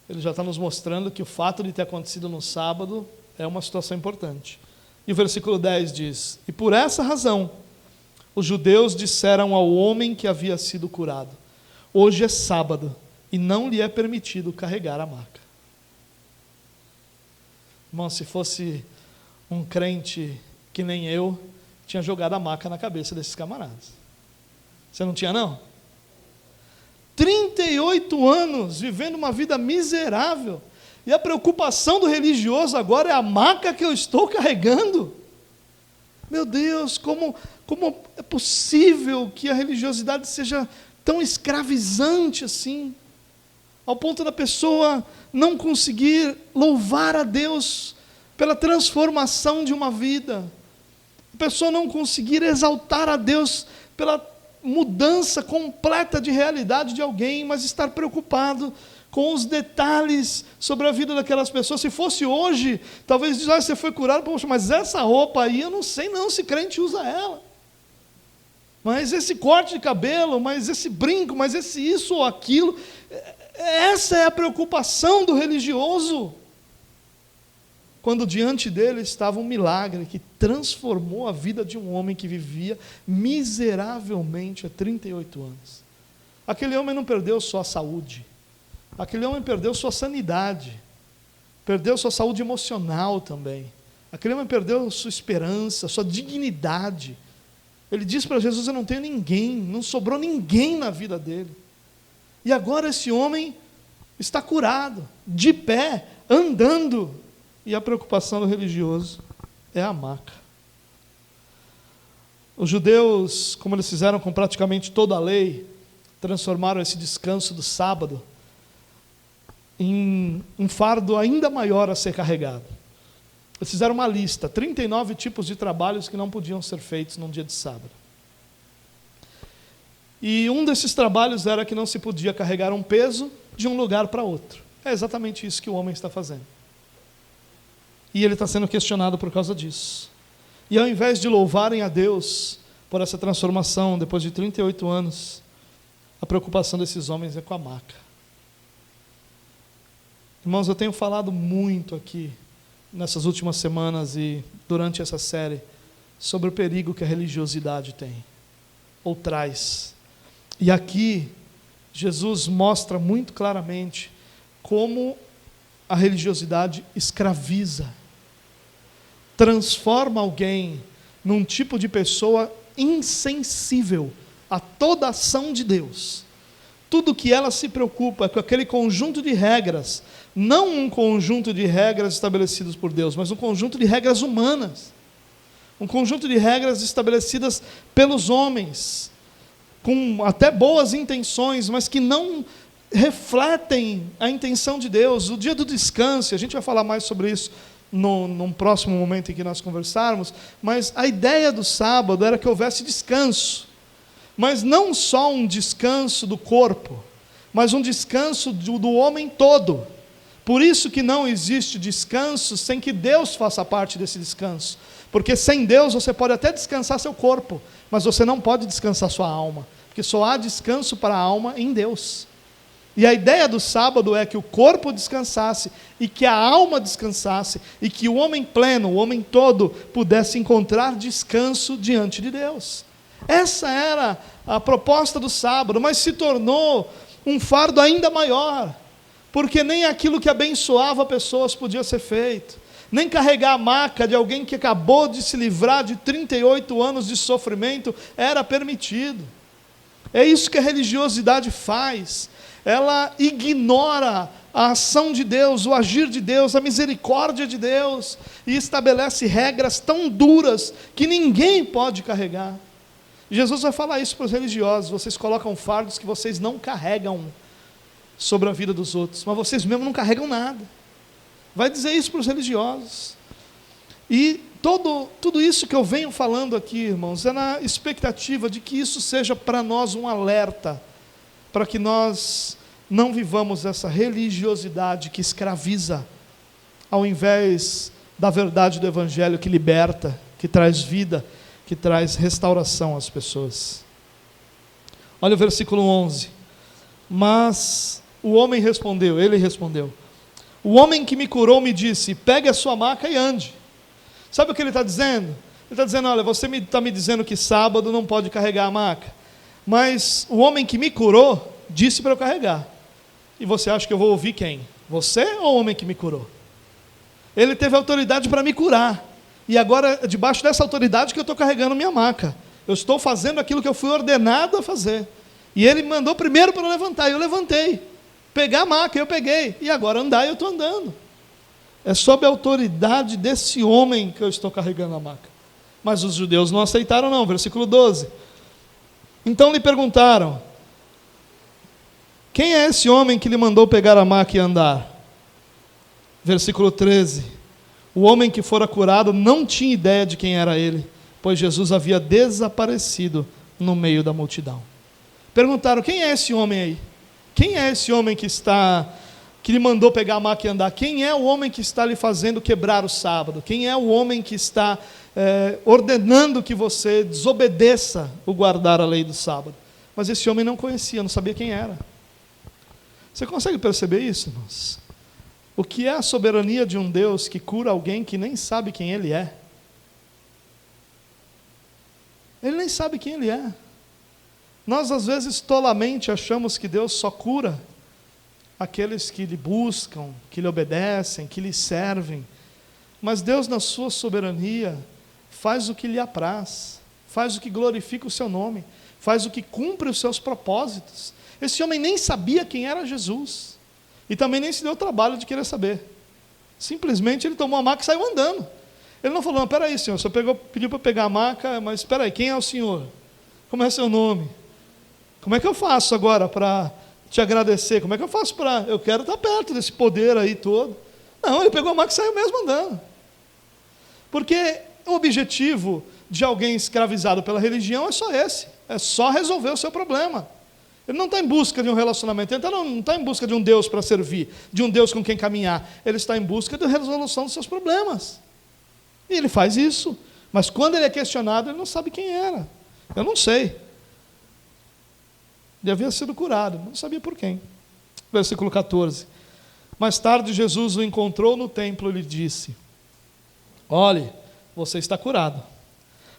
ele já está nos mostrando que o fato de ter acontecido no sábado é uma situação importante. E o versículo 10 diz: e por essa razão, os judeus disseram ao homem que havia sido curado: hoje é sábado, e não lhe é permitido carregar a maca. Irmão, se fosse um crente que nem eu, tinha jogado a maca na cabeça desses camaradas. Você não tinha, não? 38 anos vivendo uma vida miserável, e a preocupação do religioso agora é a maca que eu estou carregando. Meu Deus, como é possível que a religiosidade seja tão escravizante assim, ao ponto da pessoa não conseguir louvar a Deus pela transformação de uma vida, a pessoa não conseguir exaltar a Deus pela mudança completa de realidade de alguém, mas estar preocupado com os detalhes sobre a vida daquelas pessoas. Se fosse hoje, talvez diz: você foi curado, poxa, mas essa roupa aí, eu não sei não se crente usa ela. Mas esse corte de cabelo, mas esse brinco, mas esse isso ou aquilo. Essa é a preocupação do religioso. Quando diante dele estava um milagre que transformou a vida de um homem que vivia miseravelmente há 38 anos. Aquele homem não perdeu só a saúde, aquele homem perdeu sua sanidade, perdeu sua saúde emocional também, aquele homem perdeu sua esperança, sua dignidade. Ele disse para Jesus: eu não tenho ninguém, não sobrou ninguém na vida dele. E agora esse homem está curado, de pé, andando. E a preocupação do religioso é a maca. Os judeus, como eles fizeram com praticamente toda a lei, transformaram esse descanso do sábado em um fardo ainda maior a ser carregado. Eles fizeram uma lista, 39 tipos de trabalhos que não podiam ser feitos num dia de sábado. E um desses trabalhos era que não se podia carregar um peso de um lugar para outro. É exatamente isso que o homem está fazendo. E ele está sendo questionado por causa disso. E ao invés de louvarem a Deus por essa transformação, depois de 38 anos, a preocupação desses homens é com a maca. Irmãos, eu tenho falado muito aqui, nessas últimas semanas e durante essa série, sobre o perigo que a religiosidade tem, ou traz. E aqui, Jesus mostra muito claramente como a religiosidade escraviza, transforma alguém num tipo de pessoa insensível a toda ação de Deus. Tudo que ela se preocupa é com aquele conjunto de regras, não um conjunto de regras estabelecidas por Deus, mas um conjunto de regras humanas, um conjunto de regras estabelecidas pelos homens, com até boas intenções, mas que não refletem a intenção de Deus. O dia do descanso, a gente vai falar mais sobre isso num próximo momento em que nós conversarmos, mas a ideia do sábado era que houvesse descanso, mas não só um descanso do corpo, mas um descanso do homem todo. Por isso que não existe descanso sem que Deus faça parte desse descanso, porque sem Deus você pode até descansar seu corpo, mas você não pode descansar sua alma, porque só há descanso para a alma em Deus. E a ideia do sábado é que o corpo descansasse, e que a alma descansasse, e que o homem pleno, o homem todo, pudesse encontrar descanso diante de Deus. Essa era a proposta do sábado, mas se tornou um fardo ainda maior, porque nem aquilo que abençoava pessoas podia ser feito, nem carregar a maca de alguém que acabou de se livrar de 38 anos de sofrimento era permitido. É isso que a religiosidade faz. Ela ignora a ação de Deus, o agir de Deus, a misericórdia de Deus, e estabelece regras tão duras que ninguém pode carregar. Jesus vai falar isso para os religiosos: vocês colocam fardos que vocês não carregam sobre a vida dos outros, mas vocês mesmos não carregam nada. Vai dizer isso para os religiosos. E tudo isso que eu venho falando aqui, irmãos, é na expectativa de que isso seja para nós um alerta, para que nós não vivamos essa religiosidade que escraviza, ao invés da verdade do Evangelho que liberta, que traz vida, que traz restauração às pessoas. Olha o versículo 11. Mas o homem respondeu, ele respondeu: o homem que me curou me disse, pegue a sua maca e ande. Sabe o que ele está dizendo? Ele está dizendo, olha, você está me dizendo que sábado não pode carregar a maca, mas o homem que me curou disse para eu carregar. E você acha que eu vou ouvir quem? Você ou o homem que me curou? Ele teve autoridade para me curar, e agora é debaixo dessa autoridade que eu estou carregando minha maca. Eu estou fazendo aquilo que eu fui ordenado a fazer. E ele me mandou primeiro para eu levantar, e eu levantei. Pegar a maca, eu peguei. E agora andar, eu estou andando. É sob a autoridade desse homem que eu estou carregando a maca. Mas os judeus não aceitaram não, versículo 12. Então lhe perguntaram, quem é esse homem que lhe mandou pegar a maca e andar? Versículo 13. O homem que fora curado não tinha ideia de quem era ele, pois Jesus havia desaparecido no meio da multidão. Perguntaram, quem é esse homem aí? Quem é esse homem que lhe mandou pegar a maca e andar? Quem é o homem que está lhe fazendo quebrar o sábado? Quem é o homem que está ordenando que você desobedeça o guardar a lei do sábado? Mas esse homem não conhecia, não sabia quem era. Você consegue perceber isso, irmãos? O que é a soberania de um Deus que cura alguém que nem sabe quem ele é? Ele nem sabe quem ele é. Nós, às vezes, tolamente achamos que Deus só cura aqueles que lhe buscam, que lhe obedecem, que lhe servem. Mas Deus, na sua soberania, faz o que lhe apraz, faz o que glorifica o seu nome, faz o que cumpre os seus propósitos. Esse homem nem sabia quem era Jesus, e também nem se deu o trabalho de querer saber. Simplesmente ele tomou a maca e saiu andando. Ele não falou, não, peraí, senhor, o senhor pediu para pegar a maca, mas peraí, quem é o senhor? Como é seu nome? Como é que eu faço agora para te agradecer? Como é que eu faço para... Eu quero estar perto desse poder aí todo. Não, ele pegou a maca e saiu mesmo andando. Porque o objetivo de alguém escravizado pela religião é só esse. É só resolver o seu problema. Ele não está em busca de um relacionamento, ele não está em busca de um Deus para servir, de um Deus com quem caminhar. Ele está em busca da resolução dos seus problemas. E ele faz isso. Mas quando ele é questionado, ele não sabe quem era. Eu não sei. Ele havia sido curado, não sabia por quem. Versículo 14. Mais tarde Jesus o encontrou no templo e lhe disse, olhe, você está curado.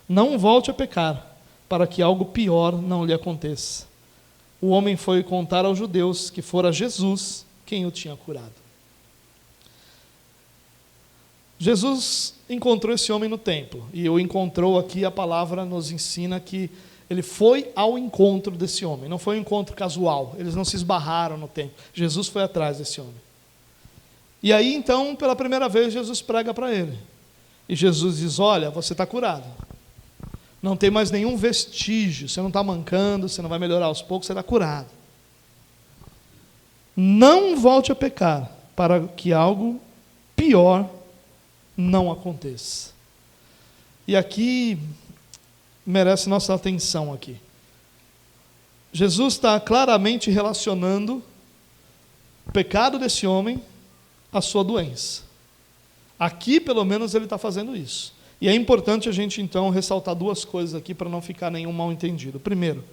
Não volte a pecar, para que algo pior não lhe aconteça. O homem foi contar aos judeus que fora Jesus quem o tinha curado. Jesus encontrou esse homem no templo, e o encontrou aqui, a palavra nos ensina que ele foi ao encontro desse homem, não foi um encontro casual, eles não se esbarraram no templo, Jesus foi atrás desse homem. E aí então, pela primeira vez, Jesus prega para ele, e Jesus diz, olha, você está curado, não tem mais nenhum vestígio, você não está mancando, você não vai melhorar aos poucos, você está curado. Não volte a pecar, para que algo pior não aconteça. E aqui merece nossa atenção aqui. Jesus está claramente relacionando o pecado desse homem à sua doença. Aqui, pelo menos, ele está fazendo isso. E é importante a gente, então, ressaltar duas coisas aqui para não ficar nenhum mal entendido. Primeiro,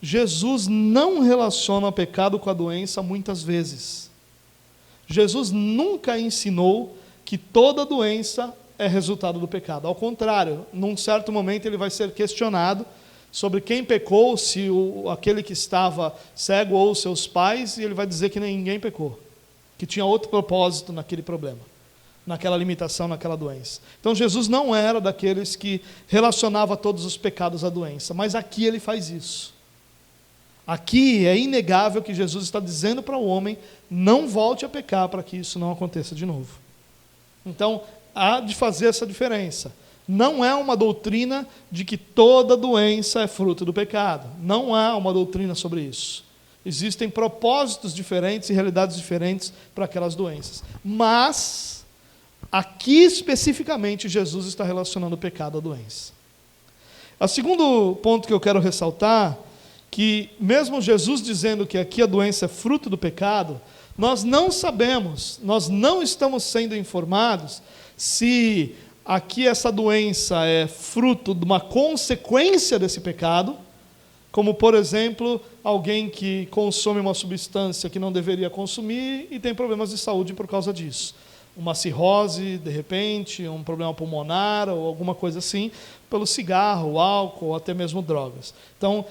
Jesus não relaciona o pecado com a doença muitas vezes. Jesus nunca ensinou que toda doença é resultado do pecado. Ao contrário, num certo momento ele vai ser questionado sobre quem pecou, se aquele que estava cego ou seus pais, e ele vai dizer que ninguém pecou, que tinha outro propósito naquele problema, naquela limitação, naquela doença. Então Jesus não era daqueles que relacionava todos os pecados à doença, mas aqui ele faz isso. Aqui é inegável que Jesus está dizendo para o homem, não volte a pecar para que isso não aconteça de novo. Então, há de fazer essa diferença. Não é uma doutrina de que toda doença é fruto do pecado. Não há uma doutrina sobre isso. Existem propósitos diferentes e realidades diferentes para aquelas doenças. Mas Aqui, especificamente, Jesus está relacionando o pecado à doença. O segundo ponto que eu quero ressaltar, que mesmo Jesus dizendo que aqui a doença é fruto do pecado, nós não sabemos, nós não estamos sendo informados se aqui essa doença é fruto de uma consequência desse pecado, como, por exemplo, alguém que consome uma substância que não deveria consumir e tem problemas de saúde por causa disso. Uma cirrose, de repente, um problema pulmonar ou alguma coisa assim, pelo cigarro, o álcool ou até mesmo drogas. Então,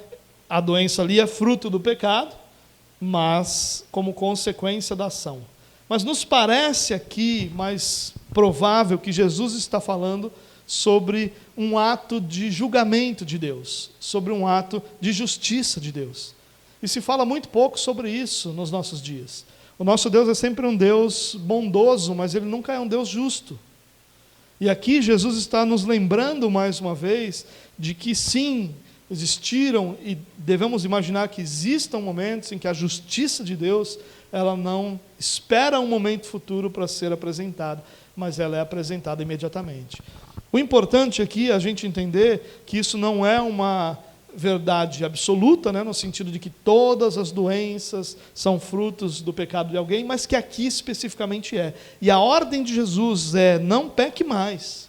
a doença ali é fruto do pecado, mas como consequência da ação. Mas nos parece aqui mais provável que Jesus está falando sobre um ato de julgamento de Deus, sobre um ato de justiça de Deus. E se fala muito pouco sobre isso nos nossos dias. O nosso Deus é sempre um Deus bondoso, mas Ele nunca é um Deus justo. E aqui Jesus está nos lembrando mais uma vez de que sim, existiram e devemos imaginar que existam momentos em que a justiça de Deus, ela não espera um momento futuro para ser apresentada, mas ela é apresentada imediatamente. O importante aqui é a gente entender que isso não é uma verdade absoluta, né, no sentido de que todas as doenças são frutos do pecado de alguém, mas que aqui especificamente é. E a ordem de Jesus é: não peque mais,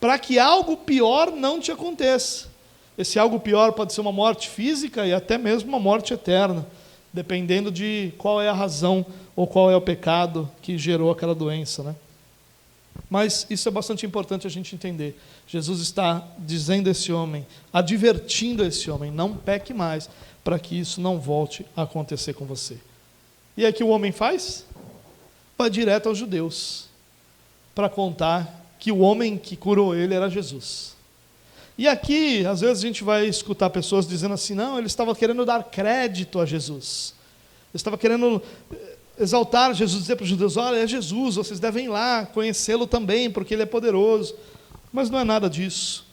para que algo pior não te aconteça. Esse algo pior pode ser uma morte física e até mesmo uma morte eterna, dependendo de qual é a razão ou qual é o pecado que gerou aquela doença, né? Mas isso é bastante importante a gente entender. Jesus está dizendo a esse homem, advertindo a esse homem: não peque mais, para que isso não volte a acontecer com você. E aí o que o homem faz? Vai direto aos judeus, para contar que o homem que curou ele era Jesus. E aqui, às vezes a gente vai escutar pessoas dizendo assim: não, ele estava querendo dar crédito a Jesus. Ele estava querendo exaltar Jesus, dizer para os judeus: olha, é Jesus, vocês devem ir lá conhecê-lo também, porque ele é poderoso. Mas não é nada disso.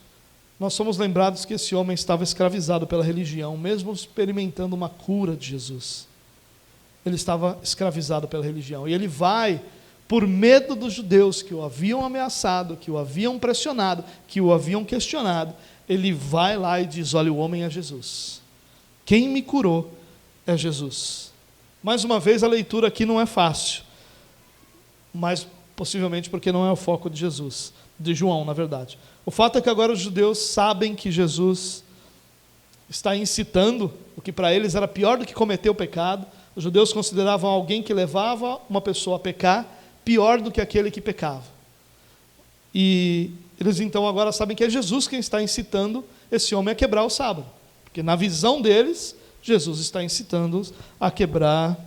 Nós somos lembrados que esse homem estava escravizado pela religião, mesmo experimentando uma cura de Jesus. Ele estava escravizado pela religião. E ele vai, por medo dos judeus que o haviam ameaçado, que o haviam pressionado, que o haviam questionado, ele vai lá e diz: olha, o homem é Jesus. Quem me curou é Jesus. Mais uma vez, a leitura aqui não é fácil, mas possivelmente porque não é o foco de Jesus, de João, na verdade. O fato é que agora os judeus sabem que Jesus está incitando o que para eles era pior do que cometer o pecado. Os judeus consideravam alguém que levava uma pessoa a pecar pior do que aquele que pecava. E eles então agora sabem que é Jesus quem está incitando esse homem a quebrar o sábado, porque na visão deles, Jesus está incitando-os a quebrar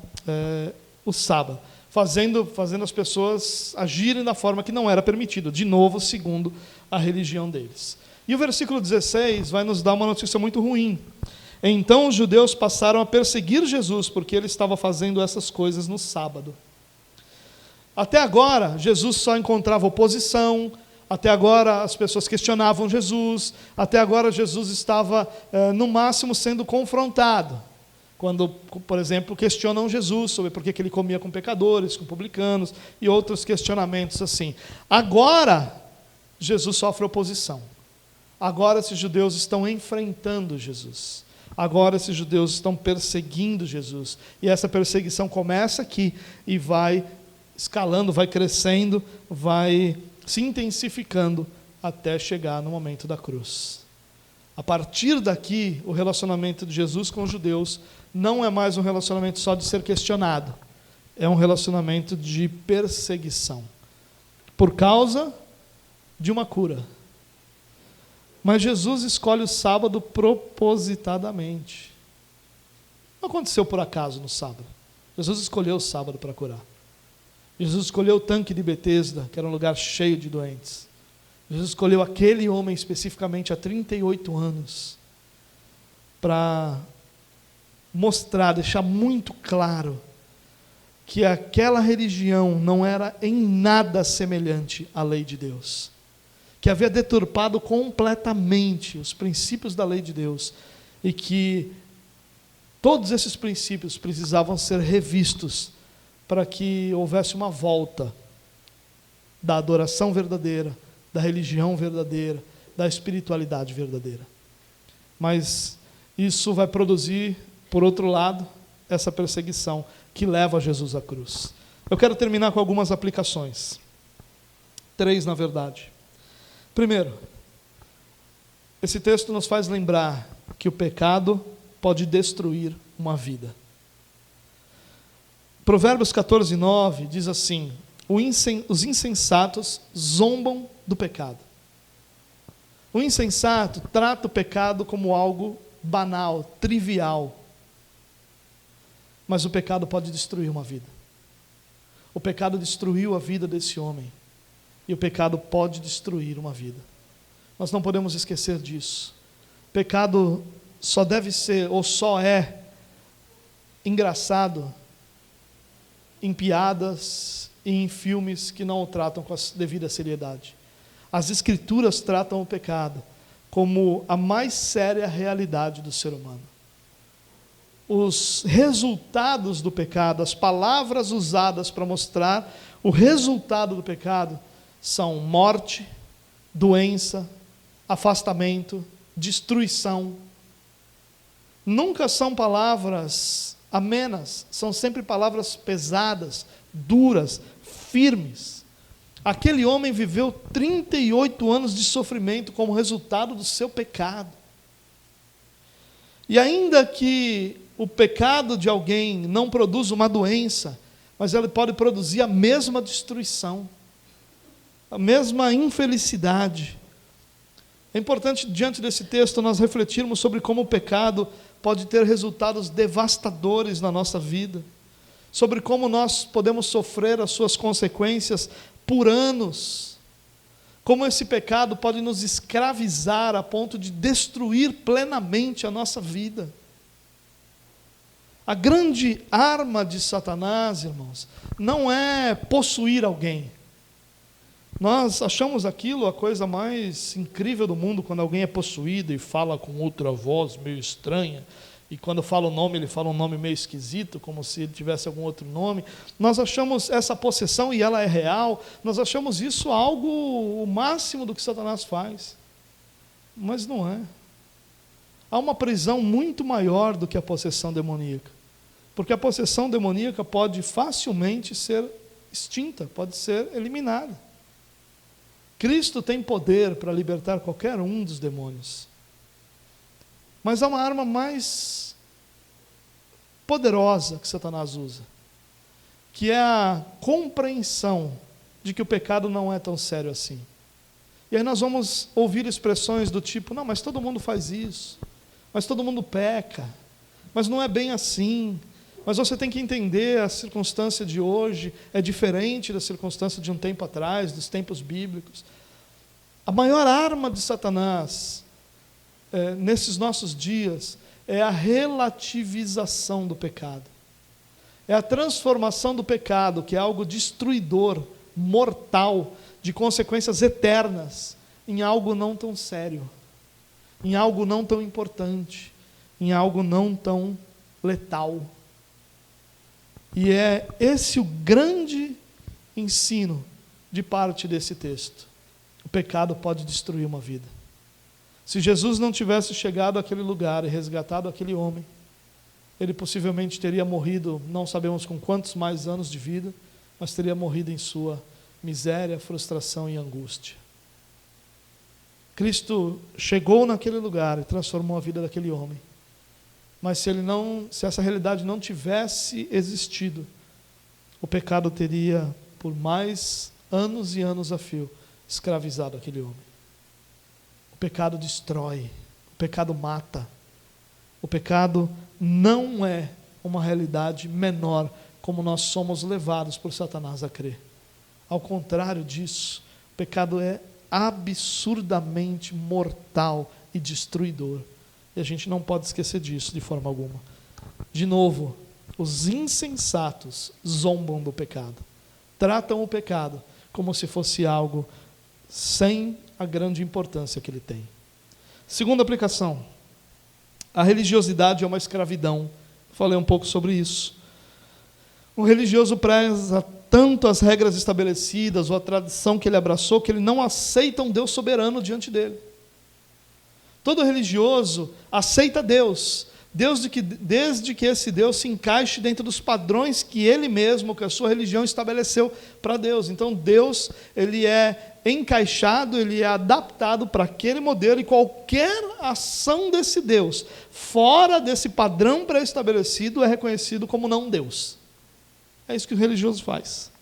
o sábado, fazendo as pessoas agirem da forma que não era permitido, de novo, segundo a religião deles. E o versículo 16 vai nos dar uma notícia muito ruim. Então os judeus passaram a perseguir Jesus, porque ele estava fazendo essas coisas no sábado. Até agora, Jesus só encontrava oposição. Até agora as pessoas questionavam Jesus, até agora Jesus estava, no máximo, sendo confrontado. Quando, por exemplo, questionam Jesus sobre por que ele comia com pecadores, com publicanos, e outros questionamentos assim. Agora, Jesus sofre oposição. Agora esses judeus estão enfrentando Jesus. Agora esses judeus estão perseguindo Jesus. E essa perseguição começa aqui e vai escalando, vai crescendo, vai se intensificando até chegar no momento da cruz. A partir daqui, o relacionamento de Jesus com os judeus não é mais um relacionamento só de ser questionado, é um relacionamento de perseguição, por causa de uma cura. Mas Jesus escolhe o sábado propositadamente. Não aconteceu por acaso no sábado. Jesus escolheu o sábado para curar. Jesus escolheu o tanque de Betesda, que era um lugar cheio de doentes. Jesus escolheu aquele homem especificamente há 38 anos para mostrar, deixar muito claro que aquela religião não era em nada semelhante à lei de Deus, que havia deturpado completamente os princípios da lei de Deus e que todos esses princípios precisavam ser revistos para que houvesse uma volta da adoração verdadeira, da religião verdadeira, da espiritualidade verdadeira. Mas isso vai produzir, por outro lado, essa perseguição que leva Jesus à cruz. Eu quero terminar com algumas aplicações. 3, na verdade. Primeiro, esse texto nos faz lembrar que o pecado pode destruir uma vida. Provérbios 14:9 diz assim: os insensatos zombam do pecado. O insensato trata o pecado como algo banal, trivial. Mas o pecado pode destruir uma vida. O pecado destruiu a vida desse homem. E o pecado pode destruir uma vida. Nós não podemos esquecer disso. Pecado só deve ser, ou só é, engraçado em piadas e em filmes que não o tratam com a devida seriedade. As Escrituras tratam o pecado como a mais séria realidade do ser humano. Os resultados do pecado, as palavras usadas para mostrar o resultado do pecado são morte, doença, afastamento, destruição. Nunca são palavras amenas, são sempre palavras pesadas, duras, firmes. Aquele homem viveu 38 anos de sofrimento como resultado do seu pecado. E ainda que o pecado de alguém não produza uma doença, mas ele pode produzir a mesma destruição, a mesma infelicidade. É importante, diante desse texto, nós refletirmos sobre como o pecado pode ter resultados devastadores na nossa vida, sobre como nós podemos sofrer as suas consequências por anos, como esse pecado pode nos escravizar a ponto de destruir plenamente a nossa vida. A grande arma de Satanás, irmãos, não é possuir alguém. Nós achamos aquilo a coisa mais incrível do mundo, quando alguém é possuído e fala com outra voz meio estranha, e quando fala o nome, ele fala um nome meio esquisito, como se ele tivesse algum outro nome. Nós achamos essa possessão, e ela é real, nós achamos isso algo, o máximo do que Satanás faz. Mas não é. Há uma prisão muito maior do que a possessão demoníaca. Porque a possessão demoníaca pode facilmente ser extinta, pode ser eliminada. Cristo tem poder para libertar qualquer um dos demônios. Mas há uma arma mais poderosa que Satanás usa, que é a compreensão de que o pecado não é tão sério assim. E aí nós vamos ouvir expressões do tipo: não, mas todo mundo faz isso, mas todo mundo peca, mas não é bem assim, mas você tem que entender, a circunstância de hoje é diferente da circunstância de um tempo atrás, dos tempos bíblicos. A maior arma de Satanás nesses nossos dias é a relativização do pecado. É a transformação do pecado, que é algo destruidor, mortal, de consequências eternas, em algo não tão sério, em algo não tão importante, em algo não tão letal. E é esse o grande ensino de parte desse texto. O pecado pode destruir uma vida. Se Jesus não tivesse chegado àquele lugar e resgatado aquele homem, ele possivelmente teria morrido, não sabemos com quantos mais anos de vida, mas teria morrido em sua miséria, frustração e angústia. Cristo chegou naquele lugar e transformou a vida daquele homem. Mas se essa realidade não tivesse existido, o pecado teria, por mais anos e anos a fio, escravizado aquele homem. O pecado destrói, o pecado mata. O pecado não é uma realidade menor, como nós somos levados por Satanás a crer. Ao contrário disso, o pecado é absurdamente mortal e destruidor. E a gente não pode esquecer disso de forma alguma. De novo, os insensatos zombam do pecado. Tratam o pecado como se fosse algo sem a grande importância que ele tem. Segunda aplicação. A religiosidade é uma escravidão. Falei um pouco sobre isso. O religioso preza tanto as regras estabelecidas ou a tradição que ele abraçou, que ele não aceita um Deus soberano diante dele. Todo religioso aceita Deus, desde que esse Deus se encaixe dentro dos padrões que ele mesmo, que a sua religião estabeleceu para Deus. Então Deus, ele é encaixado, ele é adaptado para aquele modelo, e qualquer ação desse Deus, fora desse padrão pré-estabelecido, é reconhecido como não Deus. É isso que o religioso faz.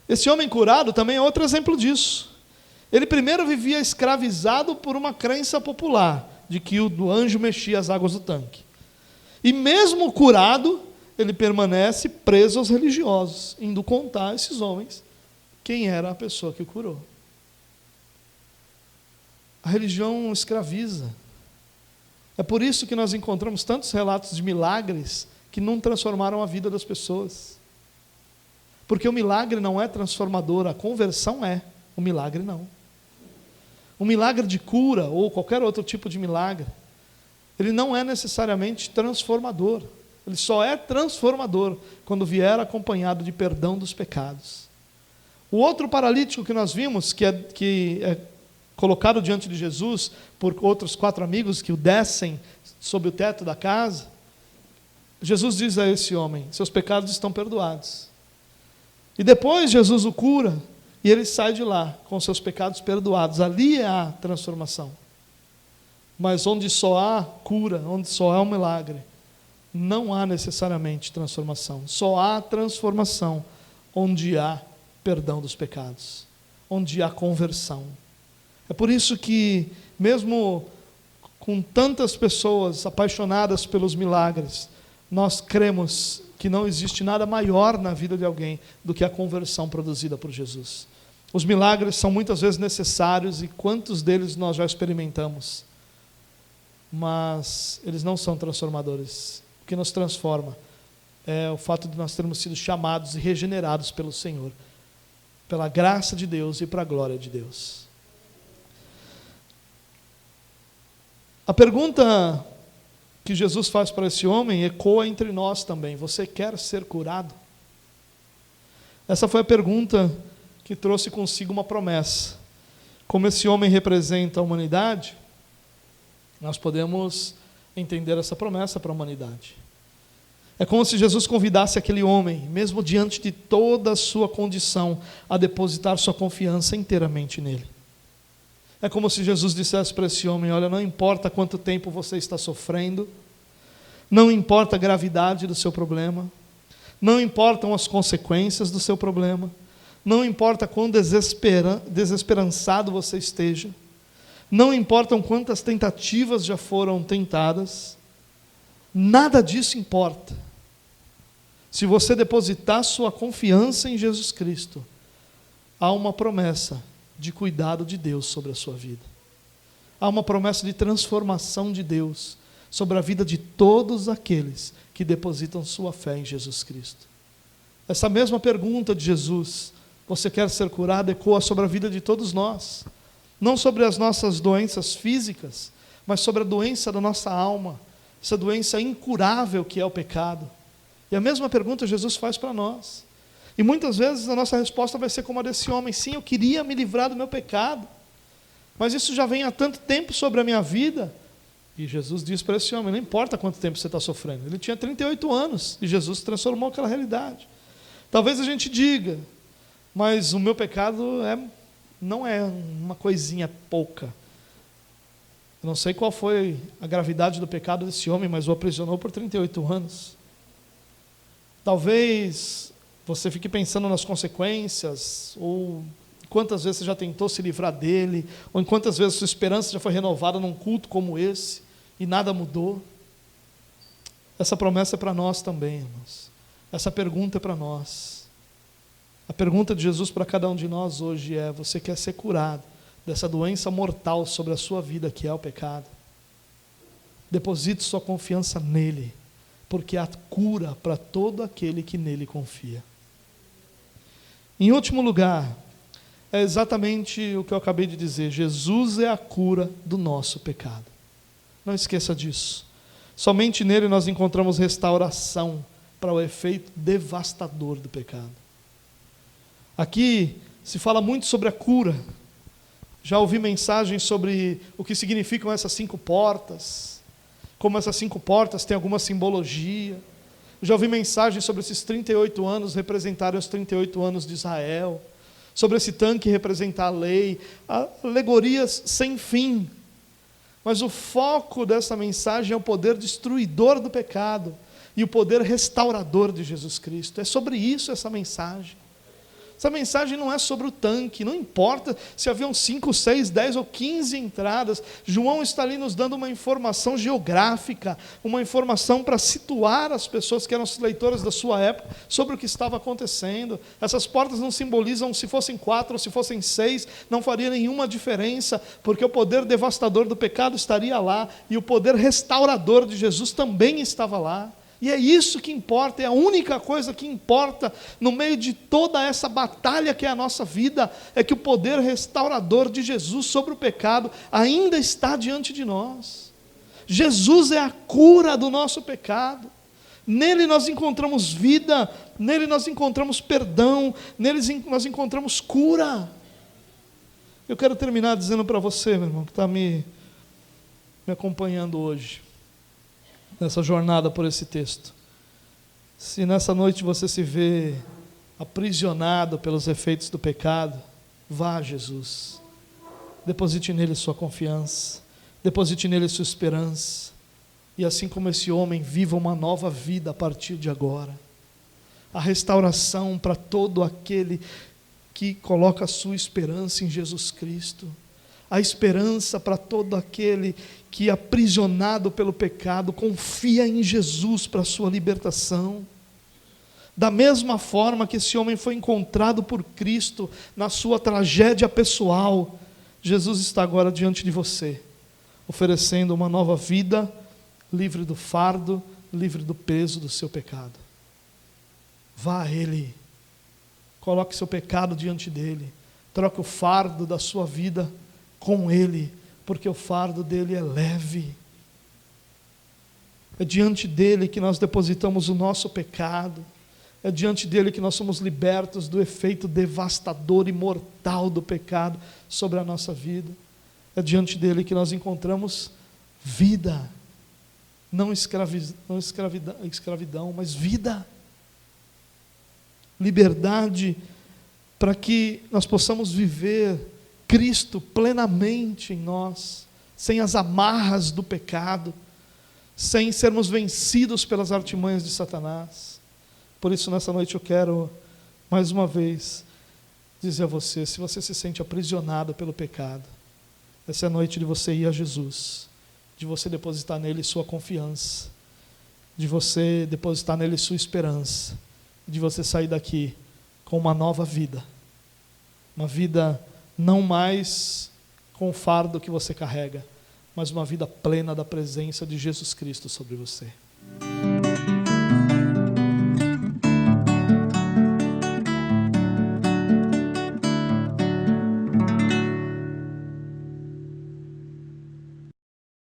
Esse homem curado também é outro exemplo disso. Ele primeiro vivia escravizado por uma crença popular, de que o anjo mexia as águas do tanque. E mesmo curado, ele permanece preso aos religiosos, indo contar a esses homens quem era a pessoa que o curou. A religião escraviza. É por isso que nós encontramos tantos relatos de milagres que não transformaram a vida das pessoas. Porque o milagre não é transformador, a conversão é, o milagre não. Um milagre de cura, ou qualquer outro tipo de milagre, ele não é necessariamente transformador. Ele só é transformador quando vier acompanhado de perdão dos pecados. O outro paralítico que nós vimos, que é colocado diante de Jesus por outros 4 amigos que o descem sob o teto da casa, Jesus diz a esse homem: seus pecados estão perdoados. E depois Jesus o cura, e ele sai de lá com seus pecados perdoados. Ali há transformação. Mas onde só há cura, onde só há um milagre, não há necessariamente transformação. Só há transformação onde há perdão dos pecados, onde há conversão. É por isso que, mesmo com tantas pessoas apaixonadas pelos milagres, nós cremos que não existe nada maior na vida de alguém do que a conversão produzida por Jesus. Os milagres são muitas vezes necessários, e quantos deles nós já experimentamos, mas eles não são transformadores. O que nos transforma é o fato de nós termos sido chamados e regenerados pelo Senhor, pela graça de Deus e para a glória de Deus. A pergunta que Jesus faz para esse homem ecoa entre nós também: você quer ser curado? Essa foi a pergunta que trouxe consigo uma promessa. Como esse homem representa a humanidade, nós podemos entender essa promessa para a humanidade. É como se Jesus convidasse aquele homem, mesmo diante de toda a sua condição, a depositar sua confiança inteiramente nele. É como se Jesus dissesse para esse homem: olha, não importa quanto tempo você está sofrendo, não importa a gravidade do seu problema, não importam as consequências do seu problema, não importa quão desesperançado você esteja, não importam quantas tentativas já foram tentadas, nada disso importa. Se você depositar sua confiança em Jesus Cristo, há uma promessa de cuidado de Deus sobre a sua vida. Há uma promessa de transformação de Deus sobre a vida de todos aqueles que depositam sua fé em Jesus Cristo. Essa mesma pergunta de Jesus: você quer ser curado? Ecoa sobre a vida de todos nós. Não sobre as nossas doenças físicas, mas sobre a doença da nossa alma, essa doença incurável que é o pecado. E a mesma pergunta Jesus faz para nós. E muitas vezes a nossa resposta vai ser como a desse homem: sim, eu queria me livrar do meu pecado, mas isso já vem há tanto tempo sobre a minha vida. E Jesus diz para esse homem: não importa quanto tempo você está sofrendo. Ele tinha 38 anos e Jesus transformou aquela realidade. Talvez a gente diga: mas o meu pecado não é uma coisinha pouca. Eu não sei qual foi a gravidade do pecado desse homem, mas o aprisionou por 38 anos. Talvez você fique pensando nas consequências, ou quantas vezes você já tentou se livrar dele, ou em quantas vezes sua esperança já foi renovada num culto como esse, e nada mudou. Essa promessa é para nós também, irmãos. Essa pergunta é para nós. A pergunta de Jesus para cada um de nós hoje é: você quer ser curado dessa doença mortal sobre a sua vida, que é o pecado? Deposite sua confiança nele, porque há cura para todo aquele que nele confia. Em último lugar, é exatamente o que eu acabei de dizer: Jesus é a cura do nosso pecado. Não esqueça disso. Somente nele nós encontramos restauração para o efeito devastador do pecado. Aqui se fala muito sobre a cura. Já ouvi mensagens sobre o que significam essas 5 portas, como essas 5 portas têm alguma simbologia. Já ouvi mensagens sobre esses 38 anos representarem os 38 anos de Israel, sobre esse tanque representar a lei, alegorias sem fim. Mas o foco dessa mensagem é o poder destruidor do pecado e o poder restaurador de Jesus Cristo. É sobre isso essa mensagem. Essa mensagem não é sobre o tanque, não importa se haviam 5, 6, 10 ou 15 entradas. João está ali nos dando uma informação geográfica, uma informação para situar as pessoas que eram os leitores da sua época sobre o que estava acontecendo. Essas portas não simbolizam se fossem 4 ou se fossem 6, não faria nenhuma diferença, porque o poder devastador do pecado estaria lá e o poder restaurador de Jesus também estava lá. E é isso que importa, é a única coisa que importa no meio de toda essa batalha que é a nossa vida, é que o poder restaurador de Jesus sobre o pecado ainda está diante de nós. Jesus é a cura do nosso pecado. Nele nós encontramos vida, nele nós encontramos perdão, nele nós encontramos cura. Eu quero terminar dizendo para você, meu irmão, que está me acompanhando hoje, nessa jornada por esse texto. Se nessa noite você se vê aprisionado pelos efeitos do pecado, vá a Jesus. Deposite nele sua confiança, deposite nele sua esperança, e assim como esse homem, viva uma nova vida a partir de agora. A restauração para todo aquele que coloca a sua esperança em Jesus Cristo. A esperança para todo aquele que, aprisionado pelo pecado, confia em Jesus para a sua libertação. Da mesma forma que esse homem foi encontrado por Cristo na sua tragédia pessoal, Jesus está agora diante de você, oferecendo uma nova vida, livre do fardo, livre do peso do seu pecado. Vá a Ele, coloque seu pecado diante dEle, troque o fardo da sua vida com Ele, porque o fardo dele é leve. É diante dele que nós depositamos o nosso pecado, é diante dele que nós somos libertos do efeito devastador e mortal do pecado sobre a nossa vida. É diante dele que nós encontramos vida, não escravidão, mas vida, liberdade, para que nós possamos viver Cristo plenamente em nós, sem as amarras do pecado, sem sermos vencidos pelas artimanhas de Satanás. Por isso, nessa noite eu quero, mais uma vez, dizer a você, se você se sente aprisionado pelo pecado, essa é a noite de você ir a Jesus, de você depositar nele sua confiança, de você depositar nele sua esperança, de você sair daqui com uma nova vida, uma vida não mais com o fardo que você carrega, mas uma vida plena da presença de Jesus Cristo sobre você.